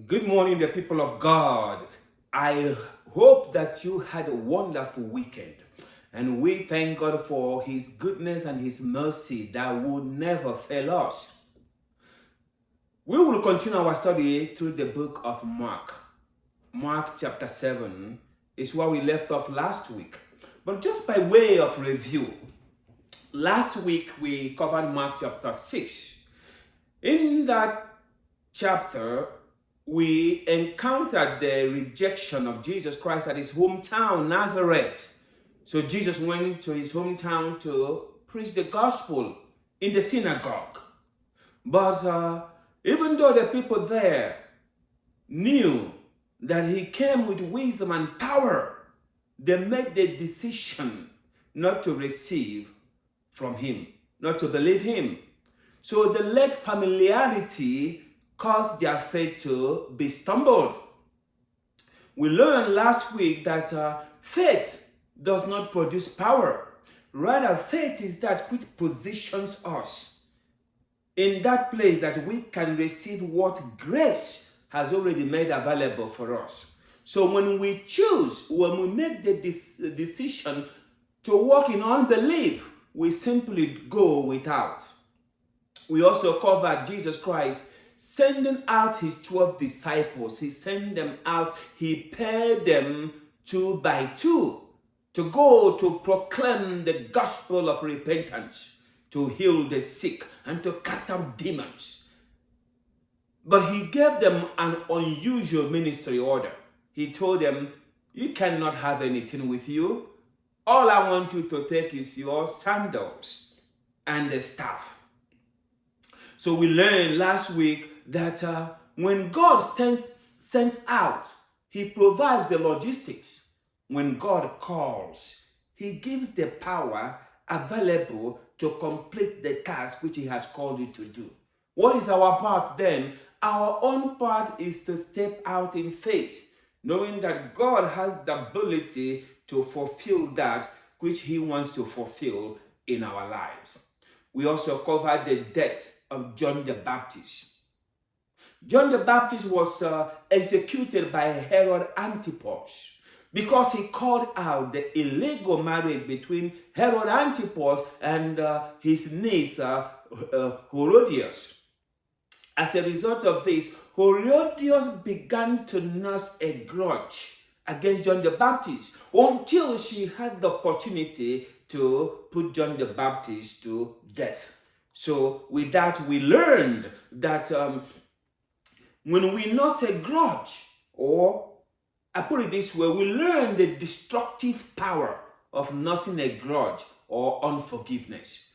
Good morning, the people of God. I hope that you had a wonderful weekend. And we thank God for His goodness and His mercy that will never fail us. We will continue our study through the book of Mark. Mark chapter 7 is where we left off last week. But just by way of review, last week we covered Mark chapter 6. In that chapter, we encountered the rejection of Jesus Christ at his hometown, Nazareth. So Jesus went to his hometown to preach the gospel in the synagogue. But even though the people there knew that he came with wisdom and power, they made the decision not to receive from him, not to believe him. So they let familiarity cause their faith to be stumbled. We learned last week that faith does not produce power. Rather, faith is that which positions us in that place that we can receive what grace has already made available for us. So when we choose, when we make the decision to walk in unbelief, we simply go without. We also covered Jesus Christ sending out his 12 disciples. He sent them out. He paired them 2 by 2 to go to proclaim the gospel of repentance, to heal the sick, and to cast out demons. But he gave them an unusual ministry order. He told them, you cannot have anything with you. All I want you to take is your sandals and the staff. So we learned last week that when God sends out, he provides the logistics. When God calls, he gives the power available to complete the task which he has called you to do. What is our part then? Our own part is to step out in faith, knowing that God has the ability to fulfill that which he wants to fulfill in our lives. We also covered the death of John the Baptist. John the Baptist was executed by Herod Antipas because he called out the illegal marriage between Herod Antipas and his niece Herodias. As a result of this, Herodias began to nurse a grudge against John the Baptist until she had the opportunity to put John the Baptist to death. So with that, we learned that when we nurse a grudge, or I put it this way, we learn the destructive power of nursing a grudge or unforgiveness.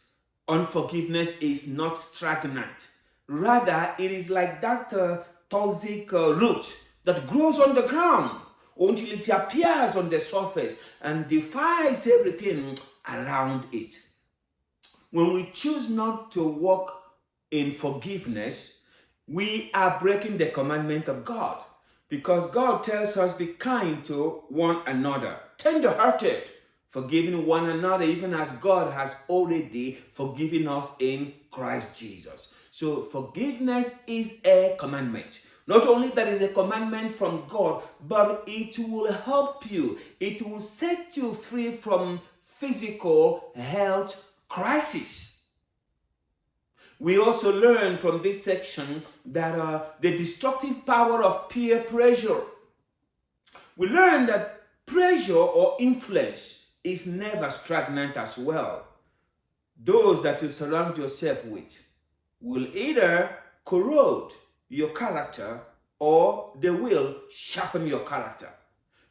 Unforgiveness is not stagnant. Rather, it is like that toxic root that grows on the ground until it appears on the surface and defies everything around it. When we choose not to walk in forgiveness, we are breaking the commandment of God, because God tells us be kind to one another, tender-hearted, forgiving one another, even as God has already forgiven us in Christ Jesus. So forgiveness is a commandment. Not only that is a commandment from God, but it will help you. It will set you free from physical health crisis. We also learn from this section that the destructive power of peer pressure. We learn that pressure or influence is never stagnant as well. Those that you surround yourself with will either corrode your character or they will sharpen your character.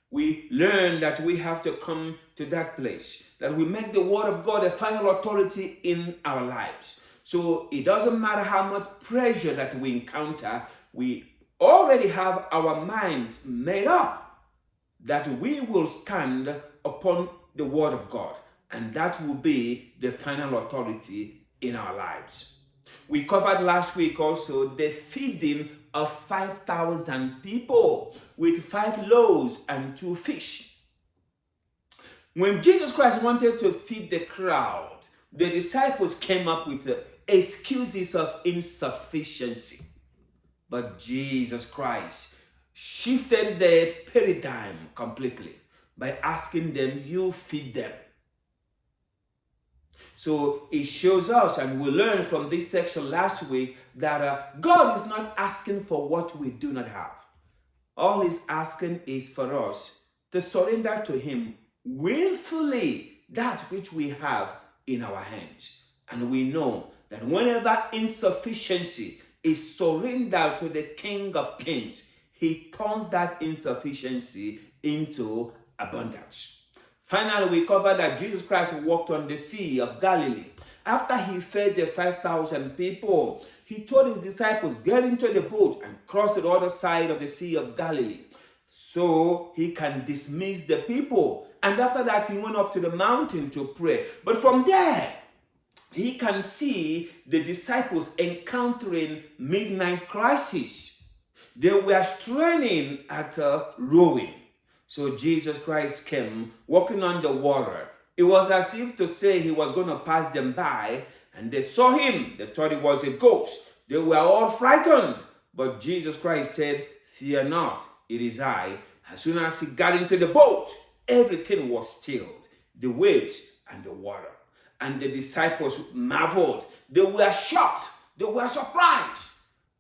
We learn that we have to come to that place, that we make the word of God a final authority in our lives. So it doesn't matter how much pressure that we encounter, we already have our minds made up that we will stand upon the word of God, and that will be the final authority in our lives. We covered last week also the feeding of 5,000 people with 5 loaves and 2 fish. When Jesus Christ wanted to feed the crowd, the disciples came up with excuses of insufficiency. But Jesus Christ shifted the paradigm completely by asking them, you feed them. So it shows us, and we learned from this section last week, that God is not asking for what we do not have. All he's asking is for us to surrender to him willfully that which we have in our hands. And we know that whenever insufficiency is surrendered to the King of Kings, he turns that insufficiency into abundance. Finally, we covered that Jesus Christ walked on the Sea of Galilee. After he fed the 5,000 people, he told his disciples, get into the boat and cross to the other side of the Sea of Galilee so he can dismiss the people. And after that, he went up to the mountain to pray. But from there, he can see the disciples encountering midnight crisis. They were straining at rowing. So Jesus Christ came walking on the water. It was as if to say he was going to pass them by, and they saw him. They thought it was a ghost. They were all frightened. But Jesus Christ said, fear not, it is I. As soon as he got into the boat, everything was stilled, the waves and the water. And the disciples marveled. They were shocked. They were surprised.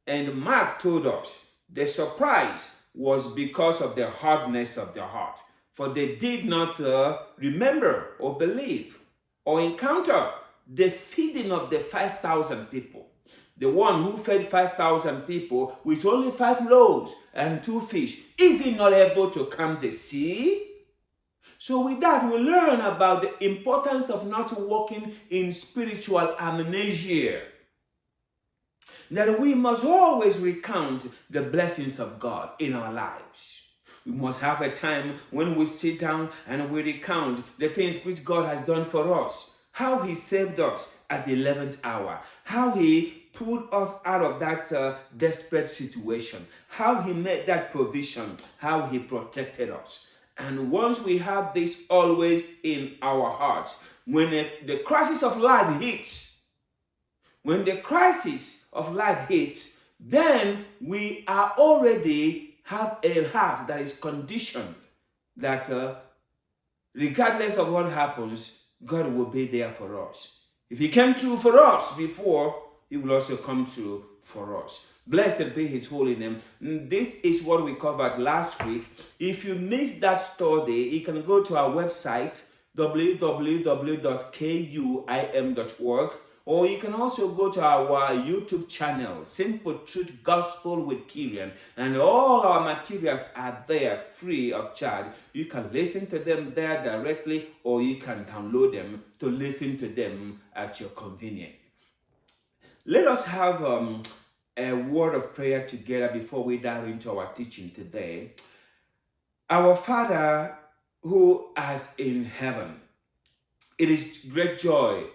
And Mark told us the surprise was because of the hardness of their heart. For they did not remember or believe or encounter the feeding of the 5,000 people. The one who fed 5,000 people with only 5 loaves and 2 fish. Is he not able to calm the sea? So with that, we learn about the importance of not walking in spiritual amnesia. That we must always recount the blessings of God in our lives. We must have a time when we sit down and we recount the things which God has done for us. How he saved us at the 11th hour. How he pulled us out of that desperate situation. How he made that provision. How he protected us. And once we have this always in our hearts, when the crisis of life hits, then we are already have a heart that is conditioned that regardless of what happens, God will be there for us. If he came through for us before, he will also come through for us. Blessed be his holy name. This is what we covered last week. If you missed that study, you can go to our website, www.kuim.org, or you can also go to our YouTube channel, Simple Truth Gospel with Kyrian, and all our materials are there free of charge. You can listen to them there directly, or you can download them to listen to them at your convenience. Let us have a word of prayer together before we dive into our teaching today. Our Father who art in heaven, it is great joy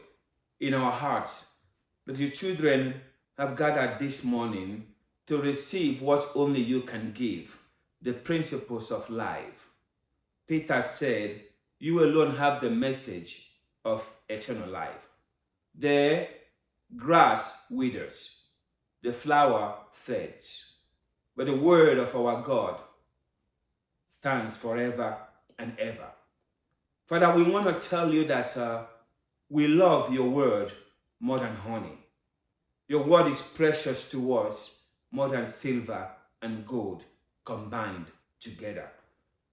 in our hearts that your children have gathered this morning to receive what only you can give, the principles of life. Peter said, you alone have the message of eternal life. The grass withers, the flower fades, but the word of our God stands forever and ever. Father, we want to tell you that we love your word more than honey. Your word is precious to us more than silver and gold combined together.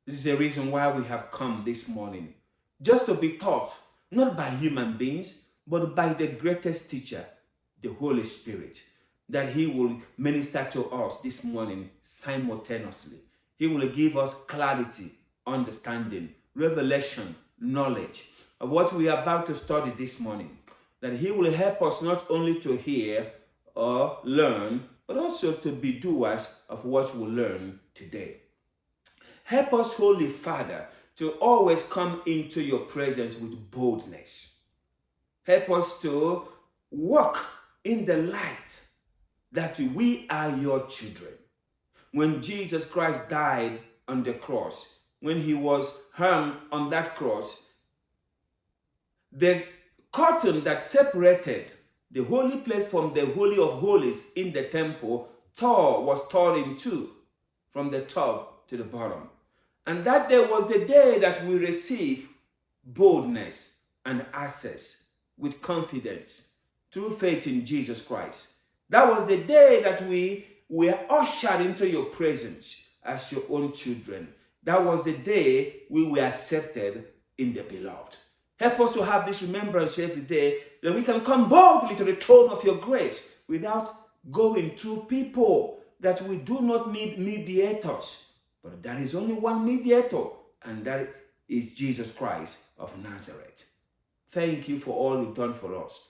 This is the reason why we have come this morning, just to be taught, not by human beings, but by the greatest teacher, the Holy Spirit, that he will minister to us this morning simultaneously. He will give us clarity, understanding, revelation, knowledge of what we are about to study this morning, that he will help us not only to hear or learn, but also to be doers of what we learn today. Help us, Holy Father, to always come into your presence with boldness. Help us to walk in the light that we are your children. When Jesus Christ died on the cross, when he was hung on that cross, the curtain that separated the holy place from the Holy of Holies in the temple was torn in two from the top to the bottom. And that day was the day that we receive boldness and access with confidence through faith in Jesus Christ. That was the day that we were ushered into your presence as your own children. That was the day we were accepted in the beloved. Help us to have this remembrance every day that we can come boldly to the throne of your grace without going through people, that we do not need mediators, but there is only one mediator, and that is Jesus Christ of Nazareth. Thank you for all you've done for us.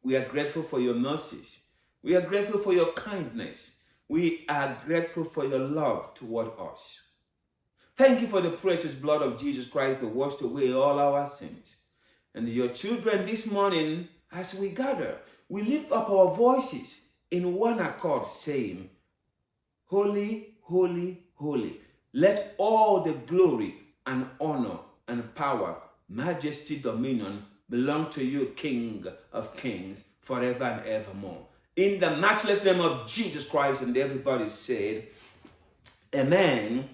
We are grateful for your mercies. We are grateful for your kindness. We are grateful for your love toward us. Thank you for the precious blood of Jesus Christ that washed away all our sins. And your children this morning, as we gather, we lift up our voices in one accord, saying, Holy, holy, holy. Let all the glory and honor and power, majesty, dominion belong to you, King of kings, forever and evermore. In the matchless name of Jesus Christ, and everybody said, Amen.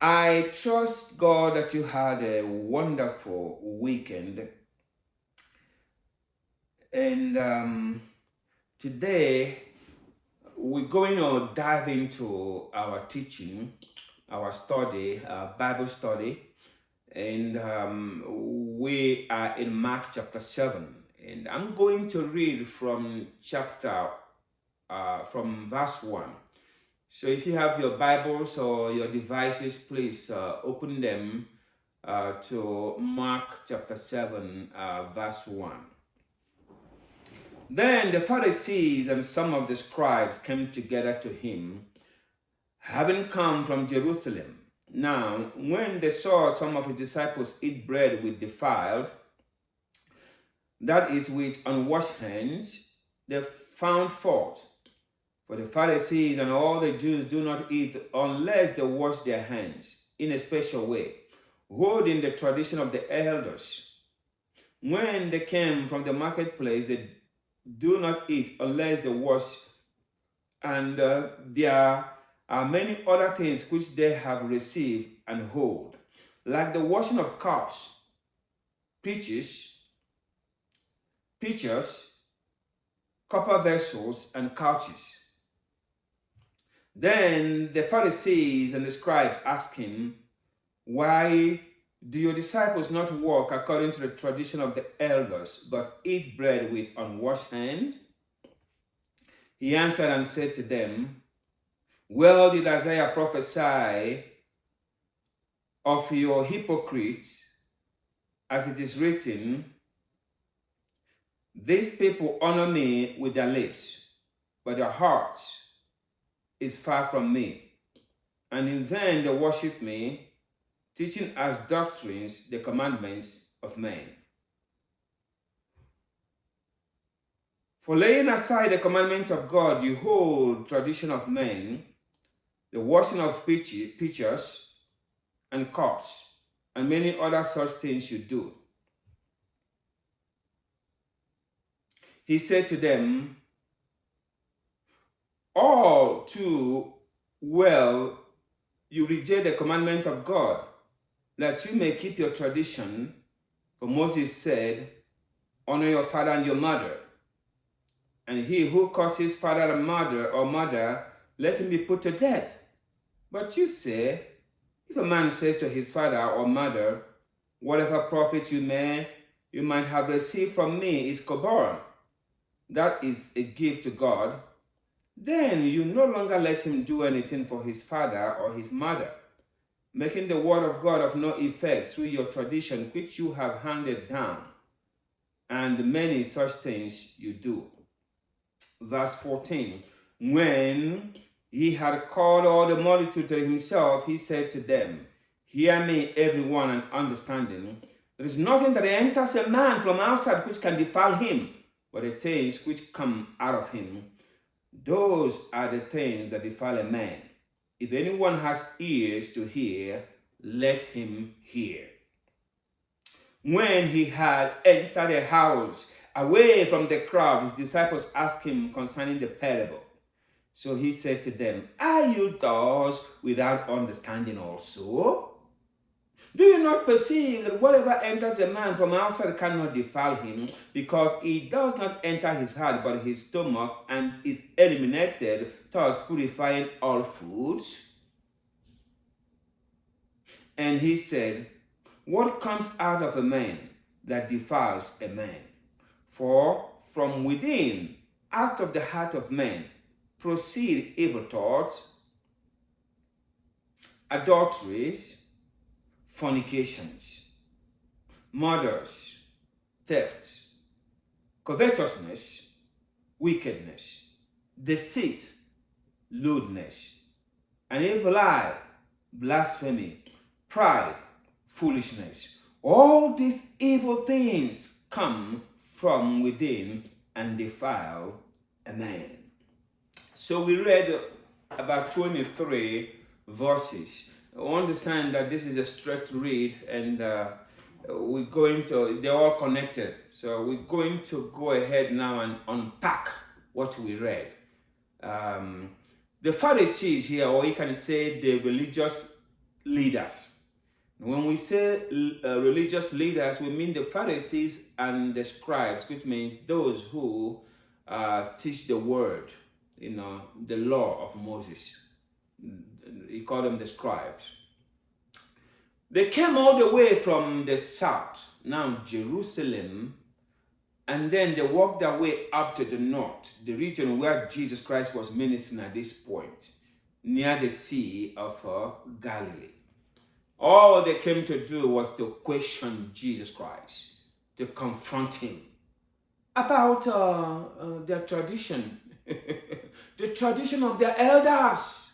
I trust God that you had a wonderful weekend. And today, we're going to dive into our teaching, our study, Bible study. And we are in Mark chapter 7. And I'm going to read from verse 1. So if you have your Bibles or your devices, please open them to Mark chapter 7, verse 1. Then the Pharisees and some of the scribes came together to him, having come from Jerusalem. Now, when they saw some of his disciples eat bread with defiled, that is, with unwashed hands, they found fault. For the Pharisees and all the Jews do not eat unless they wash their hands in a special way, holding the tradition of the elders. When they came from the marketplace, they do not eat unless they wash, and there are many other things which they have received and hold, like the washing of cups, pitchers, copper vessels, and couches. Then the Pharisees and the scribes asked him, Why do your disciples not walk according to the tradition of the elders, but eat bread with unwashed hands? He answered and said to them, Well did Isaiah prophesy of your hypocrites, as it is written, These people honor me with their lips, but their hearts is far from me. And in vain they worship me, teaching as doctrines the commandments of men. For laying aside the commandment of God, you hold tradition of men, the washing of pitchers and cups, and many other such things you do. He said to them, All too well you reject the commandment of God, that you may keep your tradition. For Moses said, Honor your father and your mother, and he who curses father and mother or mother, let him be put to death. But you say, if a man says to his father or mother, Whatever profit you might have received from me is corban, that is a gift to God, then you no longer let him do anything for his father or his mother, making the word of God of no effect through your tradition which you have handed down, and many such things you do. Verse 14, when he had called all the multitude to himself, he said to them, Hear me, everyone, and understanding. There is nothing that enters a man from outside which can defile him, but the things which come out of him, those are the things that defile a man. If anyone has ears to hear, let him hear. When he had entered a house away from the crowd, his disciples asked him concerning the parable. So he said to them, are you thus without understanding also? Do you not perceive that whatever enters a man from outside cannot defile him, because it does not enter his heart but his stomach, and is eliminated, thus purifying all foods? And he said, what comes out of a man that defiles a man? For from within, out of the heart of man, proceed evil thoughts, adulteries, fornications, murders, thefts, covetousness, wickedness, deceit, lewdness, an evil eye, blasphemy, pride, foolishness. All these evil things come from within and defile a man. So we read about 23 verses. I understand that this is a straight read, and they're all connected. So we're going to go ahead now and unpack what we read. The Pharisees here, or you can say the religious leaders. When we say religious leaders, we mean the Pharisees and the scribes, which means those who teach the word, the law of Moses. He called them the scribes. They came all the way from the south, now Jerusalem, and then they walked their way up to the north, the region where Jesus Christ was ministering at this point, near the Sea of Galilee. All they came to do was to question Jesus Christ, to confront him about their tradition, the tradition of their elders.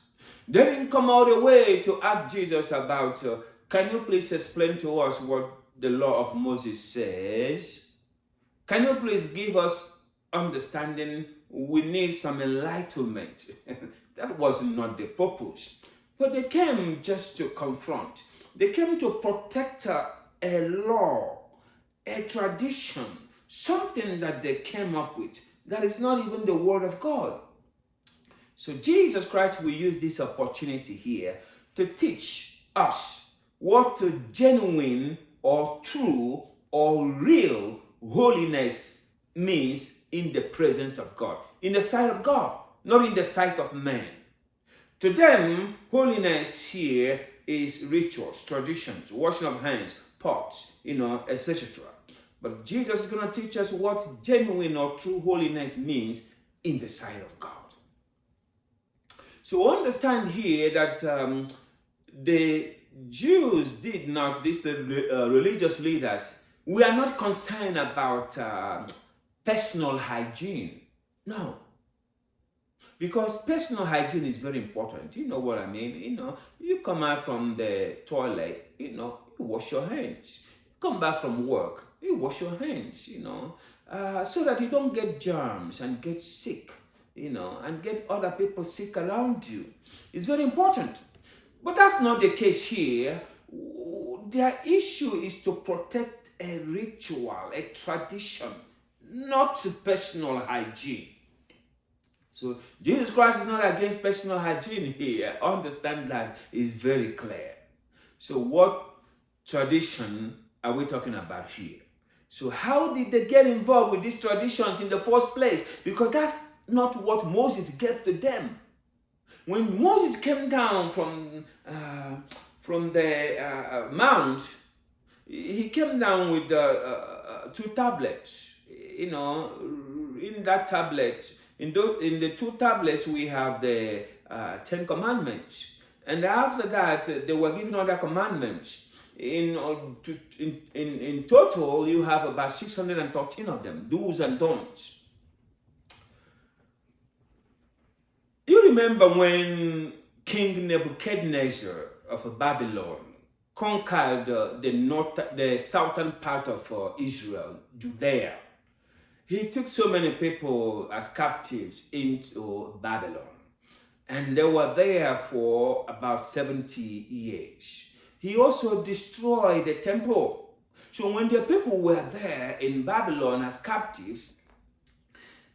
They didn't come all the way to ask Jesus about, can you please explain to us what the law of Moses says? Can you please give us understanding? We need some enlightenment. That was not the purpose. But they came just to confront. They came to protect a law, a tradition, something that they came up with that is not even the word of God. So Jesus Christ will use this opportunity here to teach us what a genuine or true or real holiness means in the presence of God, in the sight of God, not in the sight of man. To them, holiness here is rituals, traditions, washing of hands, pots, etc. But Jesus is going to teach us what genuine or true holiness means in the sight of God. So understand here that the Jews did not, these religious leaders, we are not concerned about personal hygiene. No. Because personal hygiene is very important. You know what I mean? You come out from the toilet, you wash your hands. Come back from work, you wash your hands, so that you don't get germs and get sick, and get other people sick around you. It's very important. But that's not the case here. Their issue is to protect a ritual, a tradition, not personal hygiene. So Jesus Christ is not against personal hygiene here. Understand that is very clear. So what tradition are we talking about here? So how did they get involved with these traditions in the first place? Because that's not what Moses gave to them. When Moses came down from the mount, he came down with 2 tablets. In that tablet, in the 2 tablets, we have the 10 commandments. And after that, they were given other commandments. In total, you have about 613 of them, do's and don'ts. You remember when King Nebuchadnezzar of Babylon conquered the southern part of Israel, Judea. He took so many people as captives into Babylon, and they were there for about 70 years. He also destroyed the temple. So when the people were there in Babylon as captives,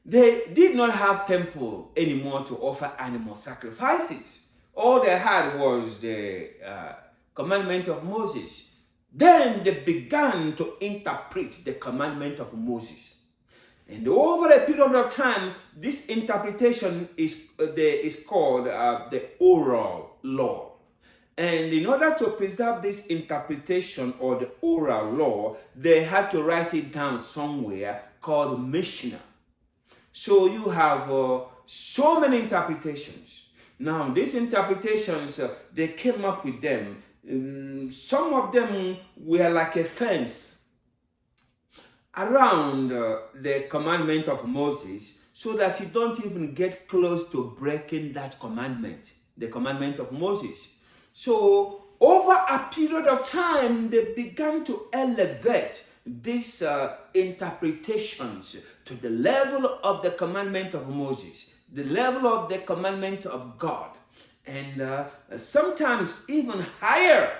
They did not have temple anymore to offer animal sacrifices. All they had was the commandment of Moses. Then they began to interpret the commandment of Moses. And over a period of time, this interpretation is called the oral law. And in order to preserve this interpretation or the oral law, they had to write it down somewhere called Mishnah. So you have so many interpretations. Now, these interpretations, they came up with them. Some of them were like a fence around the commandment of Moses, so that you don't even get close to breaking that commandment, the commandment of Moses. So over a period of time, they began to elevate these interpretations to the level of the commandment of Moses, the level of the commandment of God, and sometimes even higher.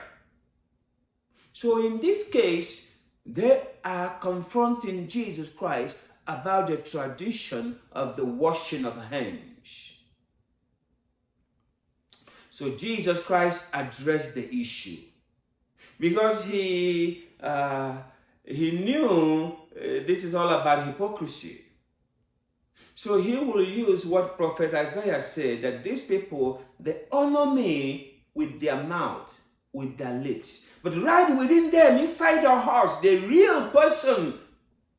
So in this case, they are confronting Jesus Christ about the tradition of the washing of hands. So Jesus Christ addressed the issue because he knew this is all about hypocrisy. So he will use what Prophet Isaiah said, that these people, they honor me with their mouth, with their lips, but right within them, inside their hearts, the real person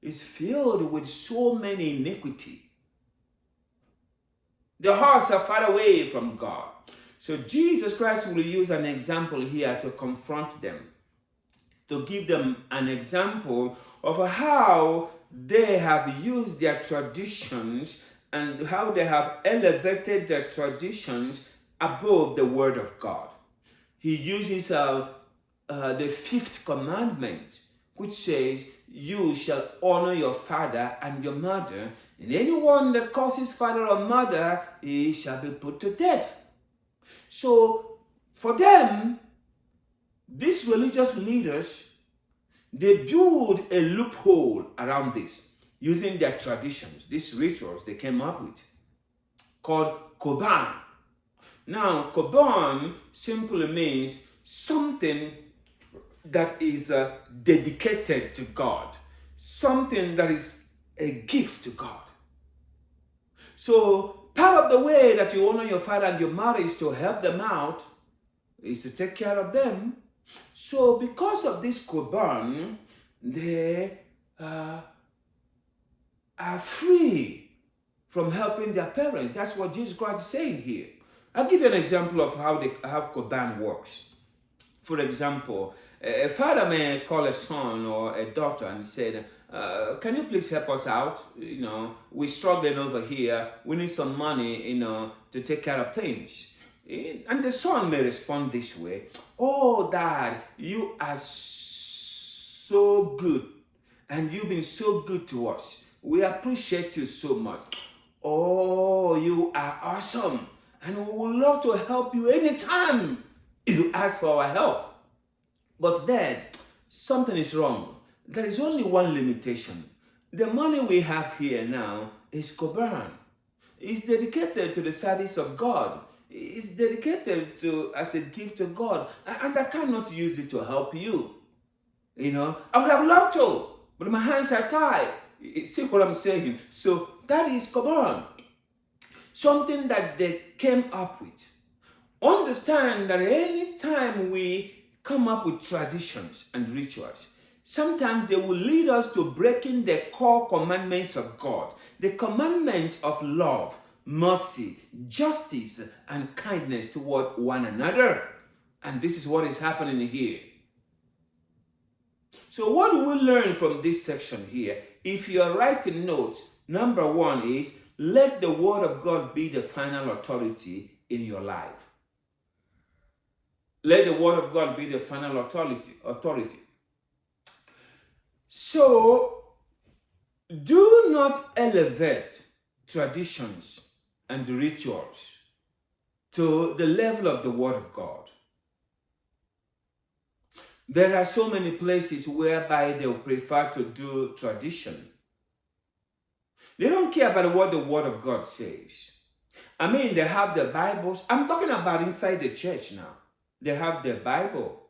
is filled with so many iniquity. Their hearts are far away from God. So Jesus Christ will use an example here to confront them, to give them an example of how they have used their traditions and how they have elevated their traditions above the word of God. He uses the fifth commandment, which says, you shall honor your father and your mother, and anyone that curses father or mother, he shall be put to death. So for them, these religious leaders, they build a loophole around this using their traditions, these rituals they came up with, called Korban. Now, Korban simply means something that is dedicated to God, something that is a gift to God. So part of the way that you honor your father and your mother is to help them out, is to take care of them. So because of this Korban, they are free from helping their parents. That's what Jesus Christ is saying here. I'll give you an example of how Korban works. For example, a father may call a son or a daughter and say, can you please help us out? We're struggling over here. We need some money, to take care of things. And the son may respond this way. Oh, Dad, you are so good. And you've been so good to us. We appreciate you so much. Oh, you are awesome. And we would love to help you anytime you ask for our help. But Dad, something is wrong. There is only one limitation. The money we have here now is Korban. It's dedicated to the service of God. It's dedicated as a gift to God. And I cannot use it to help you. I would have loved to, but my hands are tied. See what I'm saying? So that is Korban. Something that they came up with. Understand that any time we come up with traditions and rituals, sometimes they will lead us to breaking the core commandments of God. The commandment of love, mercy, justice, and kindness toward one another. And this is what is happening here. So what do we learn from this section here? If you are writing notes, number one is, let the word of God be the final authority in your life. Let the word of God be the final authority. So, do not elevate traditions and rituals to the level of the word of God. There are so many places whereby they prefer to do tradition. They don't care about what the Word of God says. I mean, they have the Bibles. I'm talking about inside the church now. They have the Bible,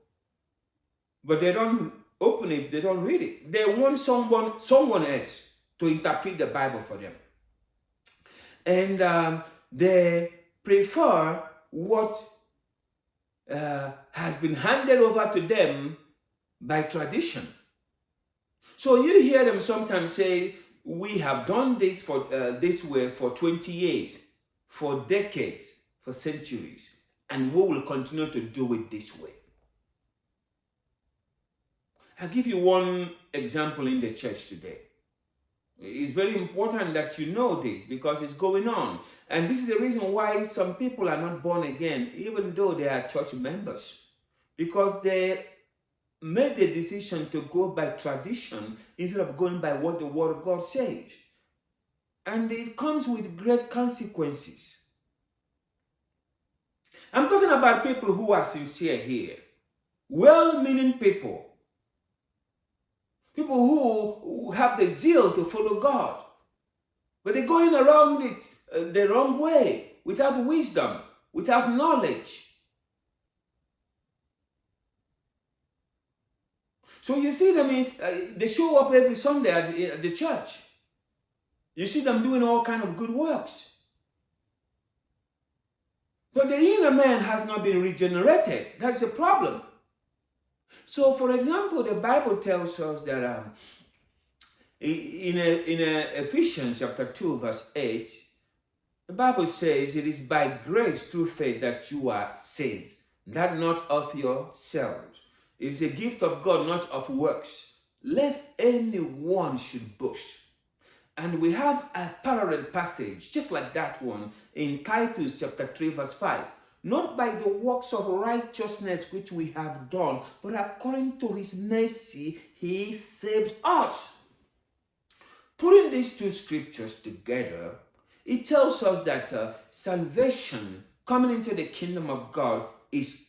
but they don't open it. They don't read it. They want someone else to interpret the Bible for them. And they prefer what has been handed over to them by tradition. So you hear them sometimes say, we have done this for this way for 20 years, for decades, for centuries, and we will continue to do it this way. I'll give you one example in the church today. It's very important that you know this because it's going on. And this is the reason why some people are not born again, even though they are church members. Because they made the decision to go by tradition instead of going by what the Word of God says. And it comes with great consequences. I'm talking about people who are sincere here. Well-meaning people. People who have the zeal to follow God. But they're going around it the wrong way, without wisdom, without knowledge. So you see them, they show up every Sunday at the church. You see them doing all kinds of good works. But the inner man has not been regenerated. That's a problem. So, for example, the Bible tells us that in Ephesians chapter 2, verse 8, the Bible says, it is by grace through faith that you are saved, that not of yourselves. It is a gift of God, not of works, lest anyone should boast. And we have a parallel passage, just like that one, in Titus chapter 3, verse 5. Not by the works of righteousness which we have done, but according to his mercy, he saved us. Putting these two scriptures together, it tells us that salvation, coming into the kingdom of God, is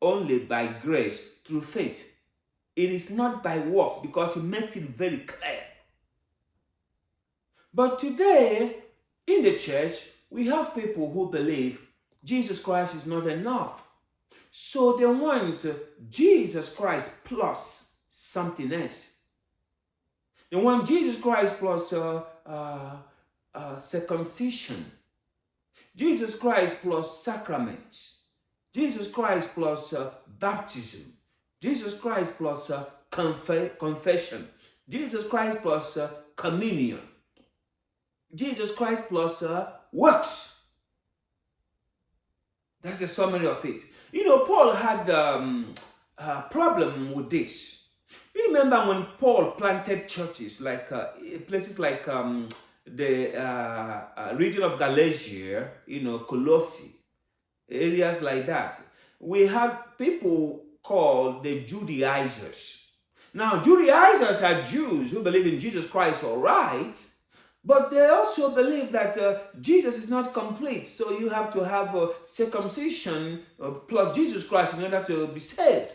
only by grace through faith. It is not by works, because he makes it very clear. But today, in the church, we have people who believe Jesus Christ is not enough. So they want Jesus Christ plus something else. They want Jesus Christ plus circumcision. Jesus Christ plus sacraments. Jesus Christ plus baptism. Jesus Christ plus confession. Jesus Christ plus communion. Jesus Christ plus works. That's a summary of it. You know, Paul had a problem with this. You remember when Paul planted churches, like places like the region of Galatia, you know, Colossae, areas like that. We had people called the Judaizers. Now, Judaizers are Jews who believe in Jesus Christ, all right, but they also believe that Jesus is not complete. So you have to have circumcision plus Jesus Christ in order to be saved.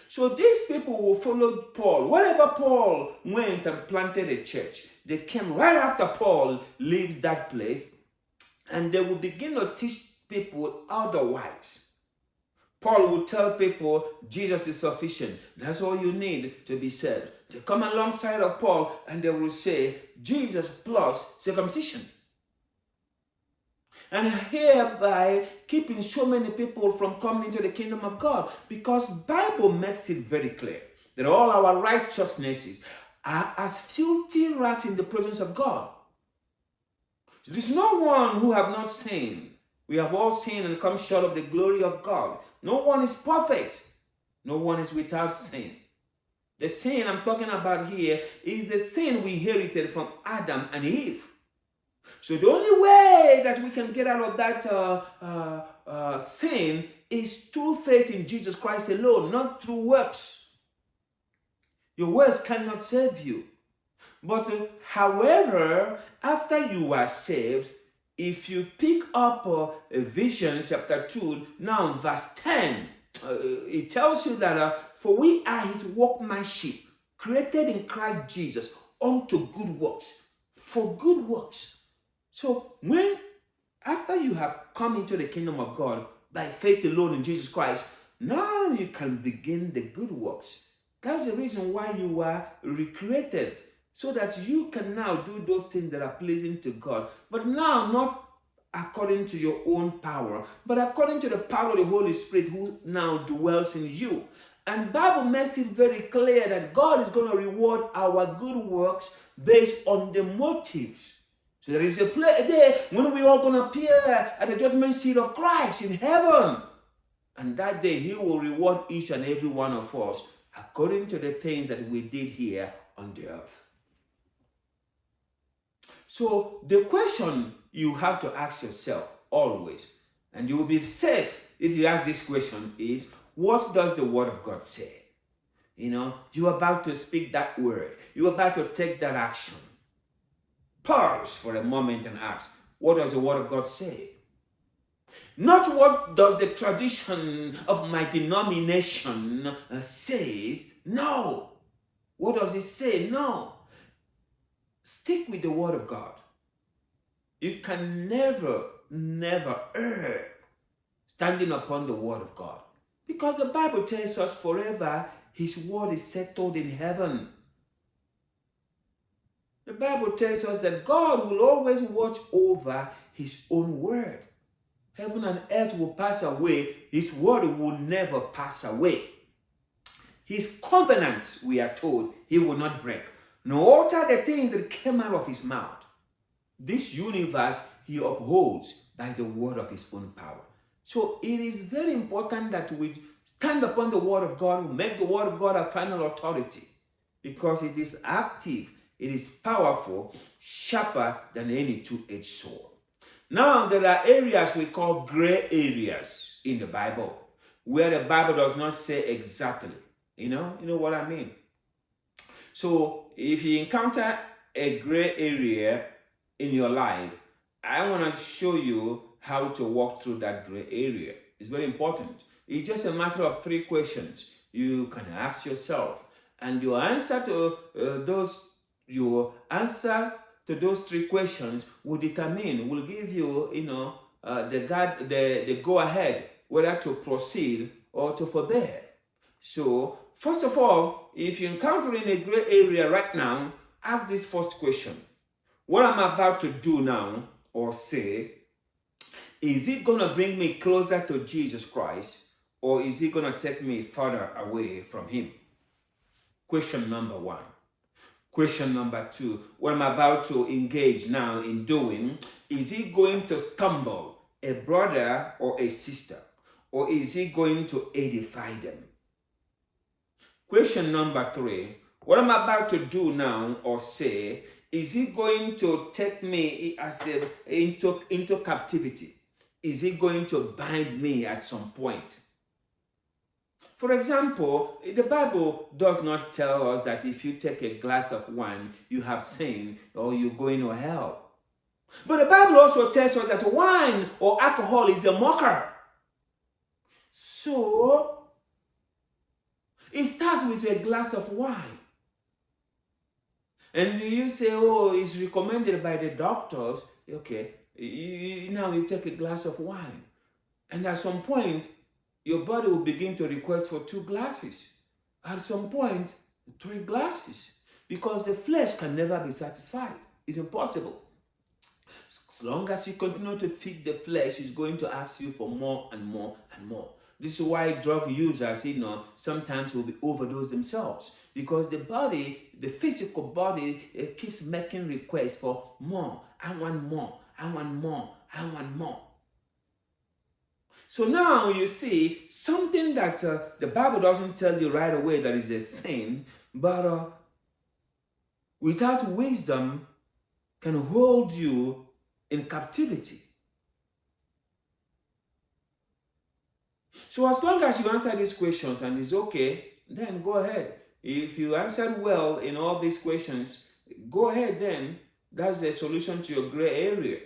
So these people will follow Paul. Wherever Paul went and planted a church, they came right after Paul leaves that place, and they will begin to teach people otherwise. Paul would tell people Jesus is sufficient. That's all you need to be saved. They come alongside of Paul and they will say Jesus plus circumcision. And hereby keeping so many people from coming into the kingdom of God, because Bible makes it very clear that all our righteousnesses are as filthy rags in the presence of God. There is no one who have not sinned. We have all sinned and come short of the glory of God. No one is perfect. No one is without sin. The sin I'm talking about here is the sin we inherited from Adam and Eve. So the only way that we can get out of that sin is through faith in Jesus Christ alone, not through works. Your works cannot save you. But however, after you are saved, if you pick up Ephesians chapter 2, now verse 10, it tells you that for we are his workmanship, created in Christ Jesus unto good works, for good works. So after you have come into the kingdom of God by faith alone in Jesus Christ, now you can begin the good works. That's the reason why you were recreated, so that you can now do those things that are pleasing to God. But now, not according to your own power, but according to the power of the Holy Spirit who now dwells in you. And Bible makes it very clear that God is going to reward our good works based on the motives. So there is a day when we are going to appear at the judgment seat of Christ in heaven. And that day he will reward each and every one of us according to the things that we did here on the earth. So the question you have to ask yourself always, and you will be safe if you ask this question, is, what does the Word of God say? You're about to speak that word. You're about to take that action. Pause for a moment and ask, what does the Word of God say? Not what does the tradition of my denomination say. No. What does it say? No. Stick with the Word of God. You can never err standing upon the Word of God. Because the Bible tells us forever His Word is settled in heaven. The Bible tells us that God will always watch over His own Word. Heaven and earth will pass away. His Word will never pass away. His covenants, we are told, He will not break, nor alter the things that came out of His mouth. This universe He upholds by the word of His own power. So it is very important that we stand upon the Word of God, we make the Word of God our final authority, because it is active, it is powerful, sharper than any two-edged sword. Now, there are areas we call gray areas in the Bible, where the Bible does not say exactly. You know what I mean? So, if you encounter a gray area in your life, I want to show you how to walk through that gray area. It's very important. It's just a matter of 3 questions you can ask yourself, and your answer to those 3 questions will give you, the go ahead whether to proceed or to forbear. So, first of all, if you're encountering a gray area right now, ask this first question: what I'm about to do now or say, is it going to bring me closer to Jesus Christ, or is it going to take me further away from Him? Question number 1. Question number 2, what I'm about to engage now in doing, is it going to stumble a brother or a sister, or is it going to edify them? Question number 3, what I'm about to do now or say, is it going to take me into captivity? Is it going to bind me at some point? For example, the Bible does not tell us that if you take a glass of wine, you have sinned or you're going to hell. But the Bible also tells us that wine or alcohol is a mocker. So, it starts with a glass of wine. And you say, it's recommended by the doctors. Okay, now you take a glass of wine. And at some point, your body will begin to request for 2 glasses. At some point, 3 glasses. Because the flesh can never be satisfied. It's impossible. As long as you continue to feed the flesh, it's going to ask you for more and more and more. This is why drug users, sometimes will be overdose themselves. Because the physical body, it keeps making requests for more. I want more. I want more. I want more. So now you see something that the Bible doesn't tell you right away that is a sin, but without wisdom can hold you in captivity. So as long as you answer these questions and it's okay, then go ahead. If you answered well in all these questions, go ahead then. That's the solution to your gray area.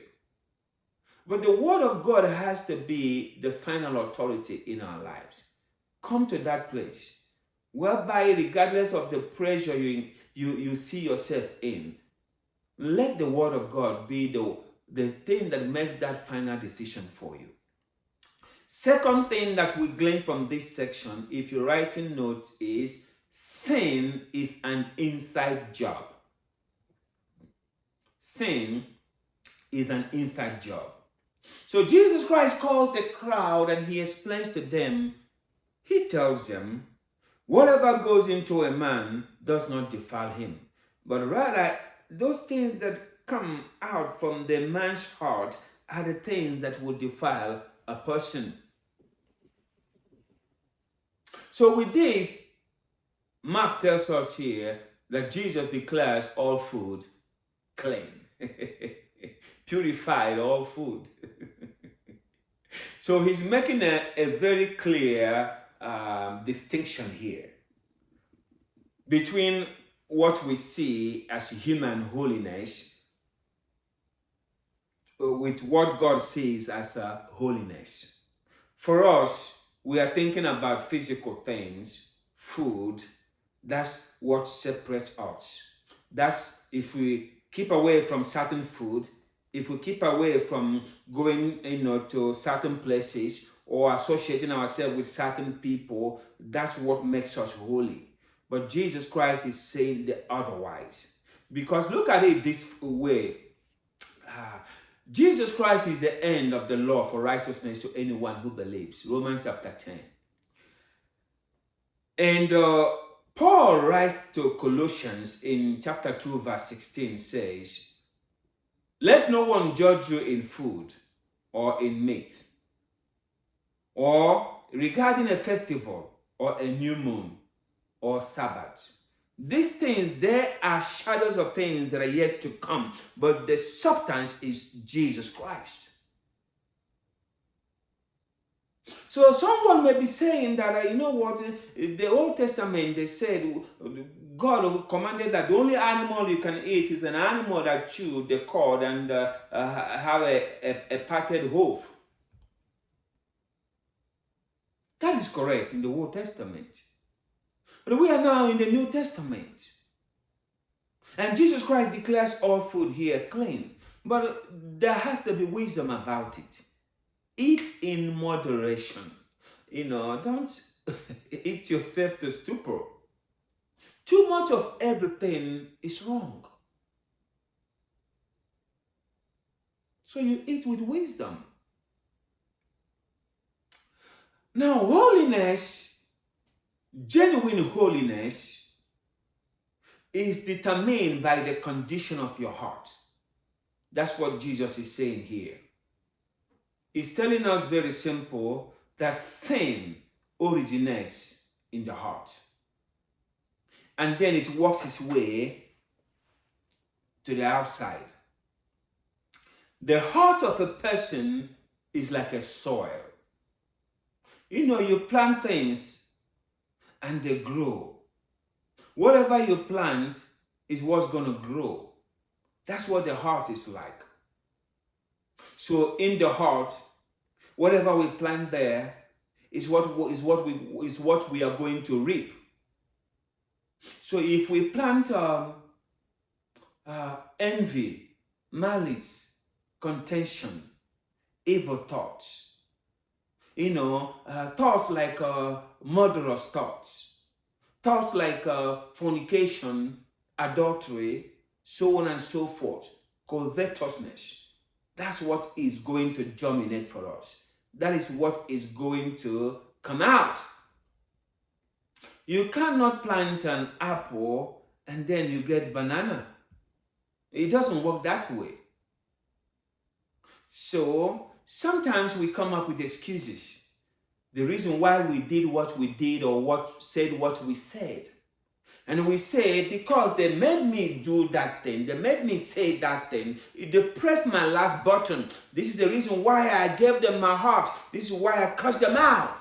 But the Word of God has to be the final authority in our lives. Come to that place whereby, regardless of the pressure you see yourself in, let the word of God be the thing that makes that final decision for you. Second thing that we glean from this section, if you're writing notes, is sin is an inside job. Sin is an inside job. So Jesus Christ calls the crowd and he explains to them, he tells them, whatever goes into a man does not defile him, but rather those things that come out from the man's heart are the things that will defile a person. So with this, Mark tells us here that Jesus declares all food clean. Purified all food. So he's making a very clear distinction here between what we see as human holiness with what God sees as a holiness. For us, we are thinking about physical things, food. That's what separates us. That's if we keep away from certain food, if we keep away from going, to certain places or associating ourselves with certain people, that's what makes us holy. But Jesus Christ is saying the otherwise. Because look at it this way. Jesus Christ is the end of the law for righteousness to anyone who believes. Romans chapter 10. And Paul writes to Colossians in chapter 2 verse 16 says, let no one judge you in food or in meat or regarding a festival or a new moon or Sabbath. These things, they are shadows of things that are yet to come, but the substance is Jesus Christ. So someone may be saying that, the Old Testament, they said, God commanded that the only animal you can eat is an animal that chewed the cord and have a parted hoof. That is correct in the Old Testament. But we are now in the New Testament. And Jesus Christ declares all food here clean. But there has to be wisdom about it. Eat in moderation. Don't eat yourself to stupor. Too much of everything is wrong. So you eat with wisdom. Now, holiness, genuine holiness, is determined by the condition of your heart. That's what Jesus is saying here. He's telling us very simple that sin originates in the heart. And then it works its way to the outside. The heart of a person is like a soil. You plant things and they grow. Whatever you plant is what's going to grow. That's what the heart is like. So in the heart, whatever we plant there is what we are going to reap. So if we plant envy, malice, contention, evil thoughts, thoughts like murderous thoughts like fornication, adultery, so on and so forth, covetousness. That's what is going to germinate for us. That is what is going to come out. You cannot plant an apple and then you get banana. It doesn't work that way. So sometimes we come up with excuses. The reason why we did what we did or said what we said. And we say, because they made me do that thing, they made me say that thing, they pressed my last button. This is the reason why I gave them my heart. This is why I cursed them out.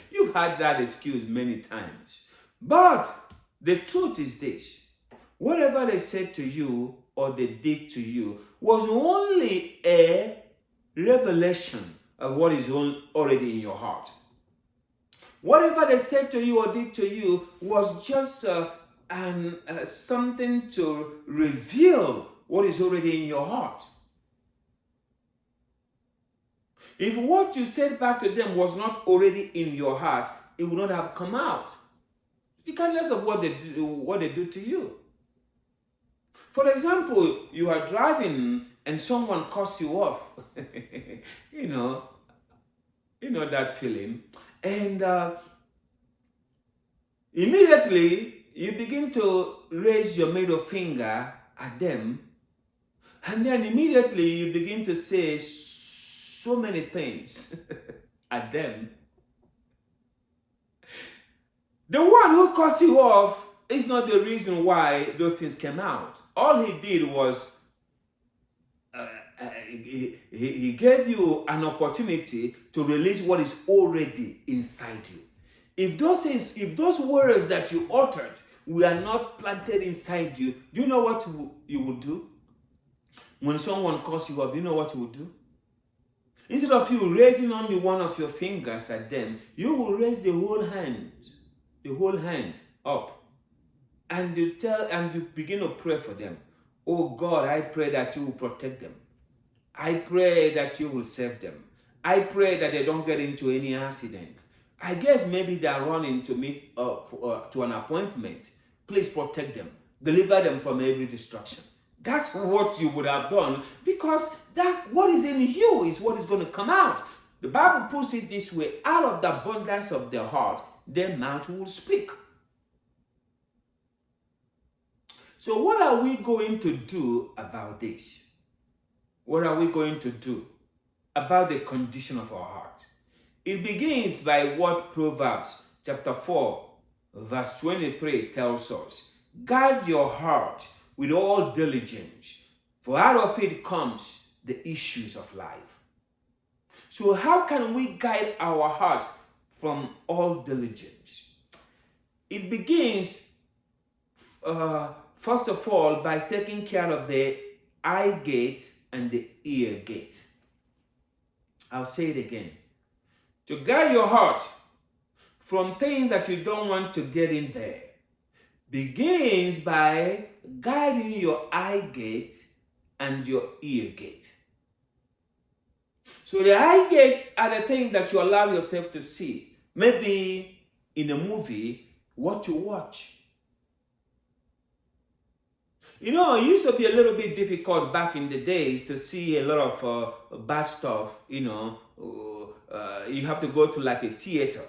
You've had that excuse many times. But the truth is this. Whatever they said to you or they did to you was only a revelation of what is already in your heart. Whatever they said to you or did to you was just and something to reveal what is already in your heart. If what you said back to them was not already in your heart, it would not have come out, regardless of what they do to you. For example, you are driving and someone cuts you off. you know, you know that feeling, and immediately you begin to raise your middle finger at them, and then immediately you begin to say so many things at them. The one who cuts you off is not the reason why those things came out. All he did was he gave you an opportunity to release what is already inside you. If those words that you uttered were not planted inside you, do you know what you would do? When someone calls you up, do you know what you would do? Instead of you raising only one of your fingers at them, you will raise the whole hand up, and you begin to pray for them. Oh God, I pray that you will protect them. I pray that you will save them. I pray that they don't get into any accident. I guess maybe they are running to meet to an appointment. Please protect them. Deliver them from every destruction. That's what you would have done, because that what is in you is what is going to come out. The Bible puts it this way: out of the abundance of their heart, their mouth will speak. So what are we going to do about this? What are we going to do about the condition of our heart? It begins by what Proverbs chapter 4, verse 23 tells us. Guard your heart with all diligence, for out of it comes the issues of life. So how can we guide our hearts from all diligence? It begins, first of all, by taking care of the eye gate and the ear gate. I'll say it again. To guard your heart from things that you don't want to get in there begins by guiding your eye gate and your ear gate. So the eye gate are the things that you allow yourself to see. Maybe in a movie, what you watch. You know, it used to be a little bit difficult back in the days to see a lot of bad stuff. You know, you have to go to like a theater.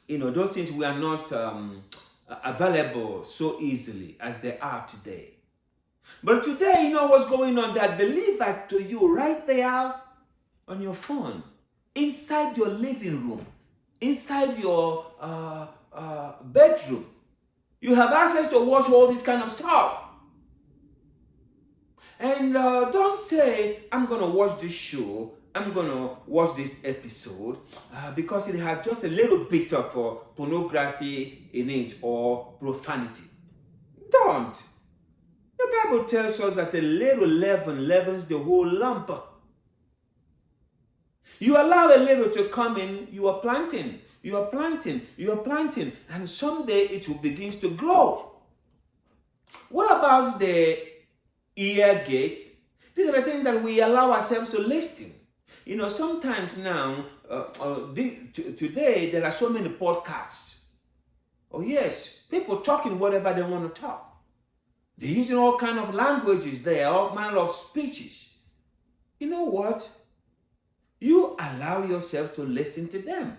You know, those things were not available so easily as they are today. But today, you know what's going on? That delivered to you right there on your phone, inside your living room, inside your bedroom. You have access to watch all this kind of stuff. And don't say, I'm going to watch this show, I'm going to watch this episode because it has just a little bit of pornography in it or profanity. Don't. The Bible tells us that a little leaven leavens the whole lump. You allow a little to come in, you are planting, and someday it will begin to grow. What about the ear gate? These are the things that we allow ourselves to listen. You know, sometimes now, today, there are so many podcasts. Oh yes, people talking whatever they want to talk. They're using all kind of languages there, all manner of speeches. You know what? You allow yourself to listen to them.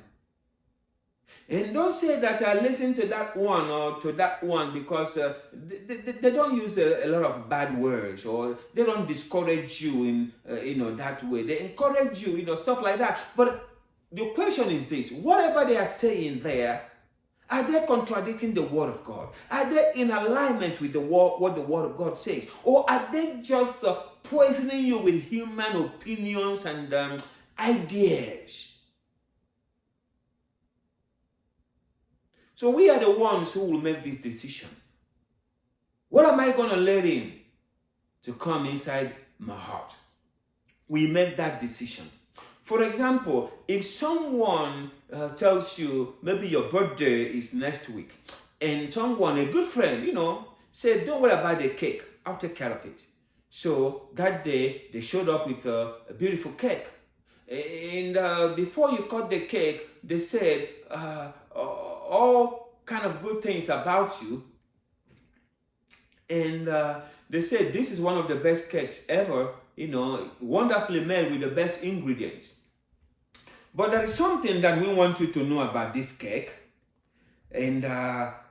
And don't say that I listen to that one or to that one because they don't use a lot of bad words, or they don't discourage you in that way. They encourage you, stuff like that. But the question is this: whatever they are saying there, are they contradicting the Word of God? Are they in alignment with what the Word of God says? Or are they just poisoning you with human opinions and ideas? So we are the ones who will make this decision. What am I going to let in to come inside my heart? We make that decision. For example, if someone tells you maybe your birthday is next week, And someone, a good friend, said, don't worry about the cake. I'll take care of it. So that day, they showed up with a beautiful cake. And before you cut the cake, they said all kind of good things about you. And they said, this is one of the best cakes ever, wonderfully made with the best ingredients. But there is something that we want you to know about this cake. And that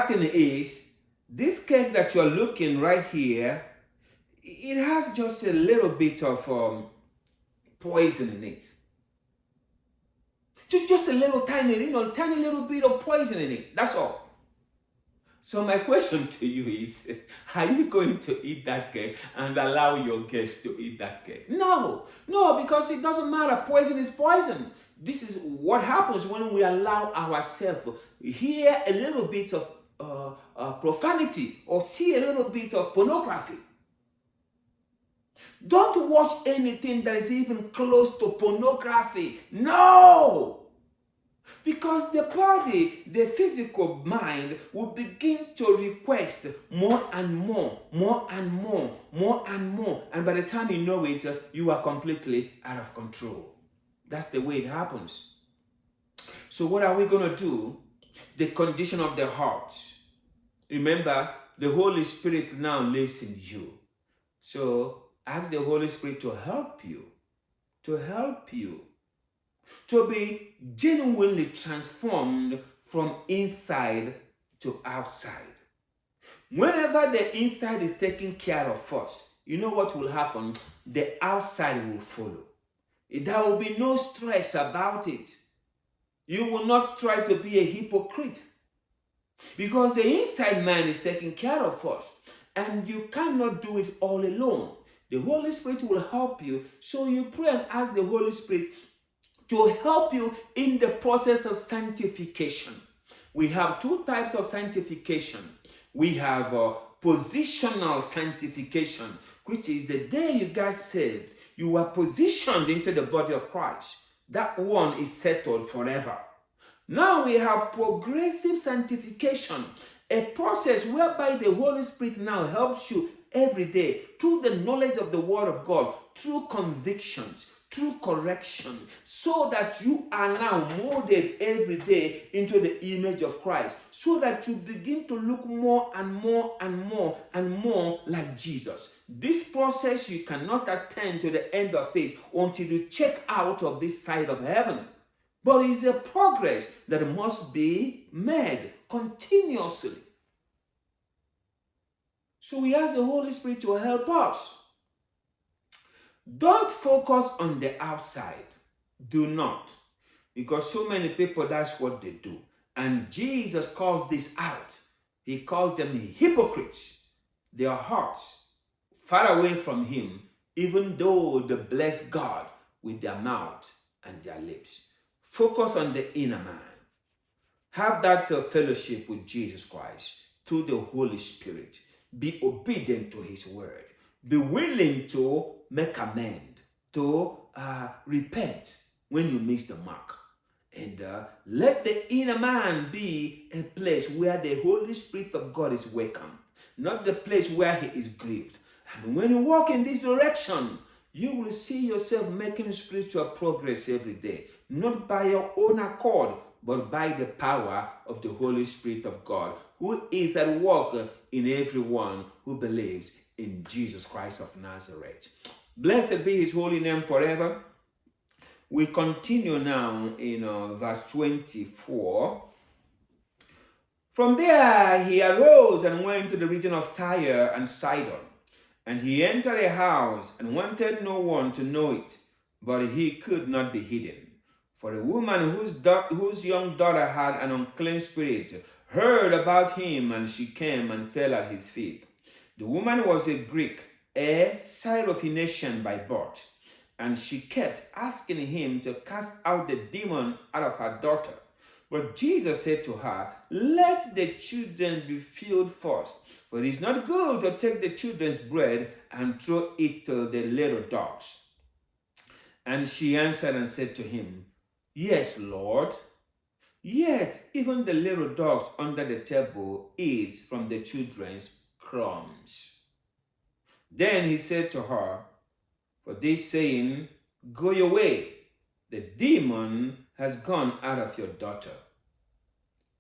thing is, this cake that you're looking right here, it has just a little bit of poison in it. Just a little tiny little bit of poison in it. That's all. So my question to you is, are you going to eat that cake and allow your guests to eat that cake? No, because it doesn't matter. Poison is poison. This is what happens when we allow ourselves hear a little bit of profanity or see a little bit of pornography. Don't watch anything that is even close to pornography. No! Because the body, the physical mind will begin to request more and more, more and more, more and more. And by the time you know it, you are completely out of control. That's the way it happens. So what are we going to do? The condition of the heart. Remember, the Holy Spirit now lives in you. So ask the Holy Spirit to help you. To be genuinely transformed from inside to outside. Whenever the inside is taken care of first, you know what will happen? The outside will follow. There will be no stress about it. You will not try to be a hypocrite. Because the inside man is taken care of first. And you cannot do it all alone. The Holy Spirit will help you. So you pray and ask the Holy Spirit to help you in the process of sanctification. We have two types of sanctification. We have positional sanctification, which is the day you got saved, you are positioned into the body of Christ. That one is settled forever. Now we have progressive sanctification, a process whereby the Holy Spirit now helps you every day through the knowledge of the Word of God, through convictions, through correction, so that you are now molded every day into the image of Christ, so that you begin to look more and more and more and more like Jesus. This process you cannot attain to the end of it until you check out of this side of heaven. But it's a progress that must be made continuously. So we ask the Holy Spirit to help us. Don't focus on the outside. Do not. Because so many people, that's what they do. And Jesus calls this out. He calls them hypocrites. Their hearts far away from Him, even though they bless God with their mouth and their lips. Focus on the inner man. Have that fellowship with Jesus Christ through the Holy Spirit. Be obedient to His word. Be willing to make amends, to repent when you miss the mark. And let the inner man be a place where the Holy Spirit of God is welcome, not the place where He is grieved. And when you walk in this direction, you will see yourself making spiritual progress every day, not by your own accord, but by the power of the Holy Spirit of God, who is at work in everyone who believes in Jesus Christ of Nazareth. Blessed be His holy name forever. We continue now in verse 24. From there he arose and went to the region of Tyre and Sidon. And he entered a house and wanted no one to know it, but he could not be hidden. For a woman whose young daughter had an unclean spirit heard about him, and she came and fell at his feet. The woman was a Greek, a Syrophoenician by birth, and she kept asking him to cast out the demon out of her daughter. But Jesus said to her, "Let the children be filled first, for it is not good to take the children's bread and throw it to the little dogs." And she answered and said to him, "Yes, Lord." Yet even the little dogs under the table eat from the children's crumbs. Then he said to her, for this saying, go your way, the demon has gone out of your daughter.